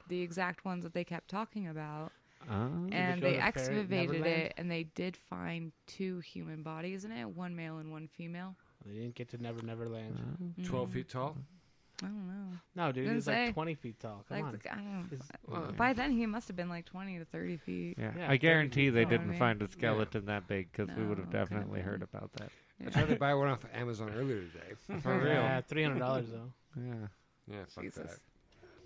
the exact ones that they kept talking about. Oh. And go they to excavated Neverland? it, and they did find 2 human bodies in it, 1 male and 1 female. They didn't get to Neverland. 12 feet tall. I don't know. No, dude, Didn't he's like say. 20 feet tall. Come Like, on. I don't He's- know. By then, he must have been like 20 to 30 feet. Yeah, Yeah, I 30 guarantee feet they tall. didn't I mean, find a skeleton that big because we No, would have couldn't definitely have heard been. about that. I tried to buy one off Amazon earlier today. For real. Yeah, $300 though. Yeah. Yeah, fuck Jesus. that.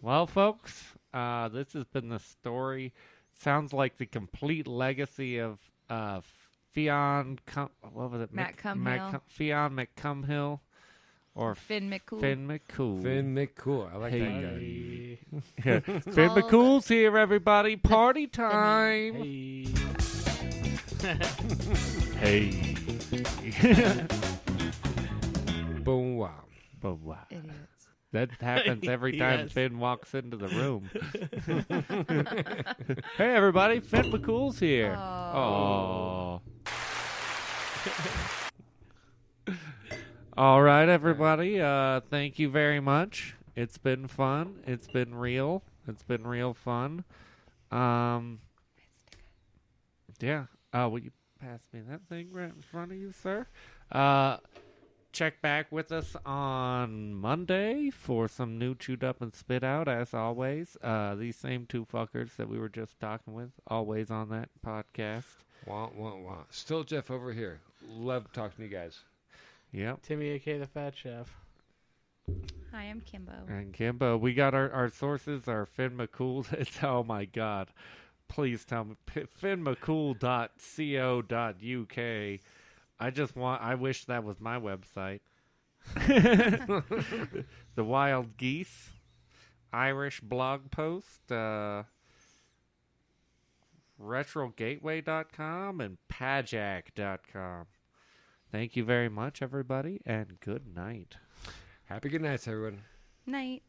Well, folks, this has been the story. Sounds like the complete legacy of Fionn. What was it? Macumhill. Fionn McCumhill, or Finn McCool. Finn McCool. Finn McCool. I like Hey. that guy. Hey. Yeah. Finn called McCool's here, everybody. Party time. Hey. Hey. Boom, wow. But wow. Idiots. That happens every time Yes. Finn walks into the room. Hey, everybody. Finn McCool's here. Oh. All right, everybody. Thank you very much. It's been fun. It's been real. It's been real fun. Yeah. Will you pass me that thing right in front of you, sir? Check back with us on Monday for some new Chewed Up and Spit Out, as always. These same 2 fuckers that we were just talking with, always on that podcast. Wah, wah, wah. Still Jeff over here. Love talking to you guys. Yep. Timmy, a.k.a. the Fat Chef. Hi, I'm Kymbo. And Kymbo, we got our sources are Finn McCool. It's, oh my God. Please tell me. FinnMcCool.co.uk. I wish that was my website. The Wild Geese, Irish blog post, RetroGateway.com, and Pajak.com. Thank you very much, everybody, and good night. Happy good nights, everyone. Night.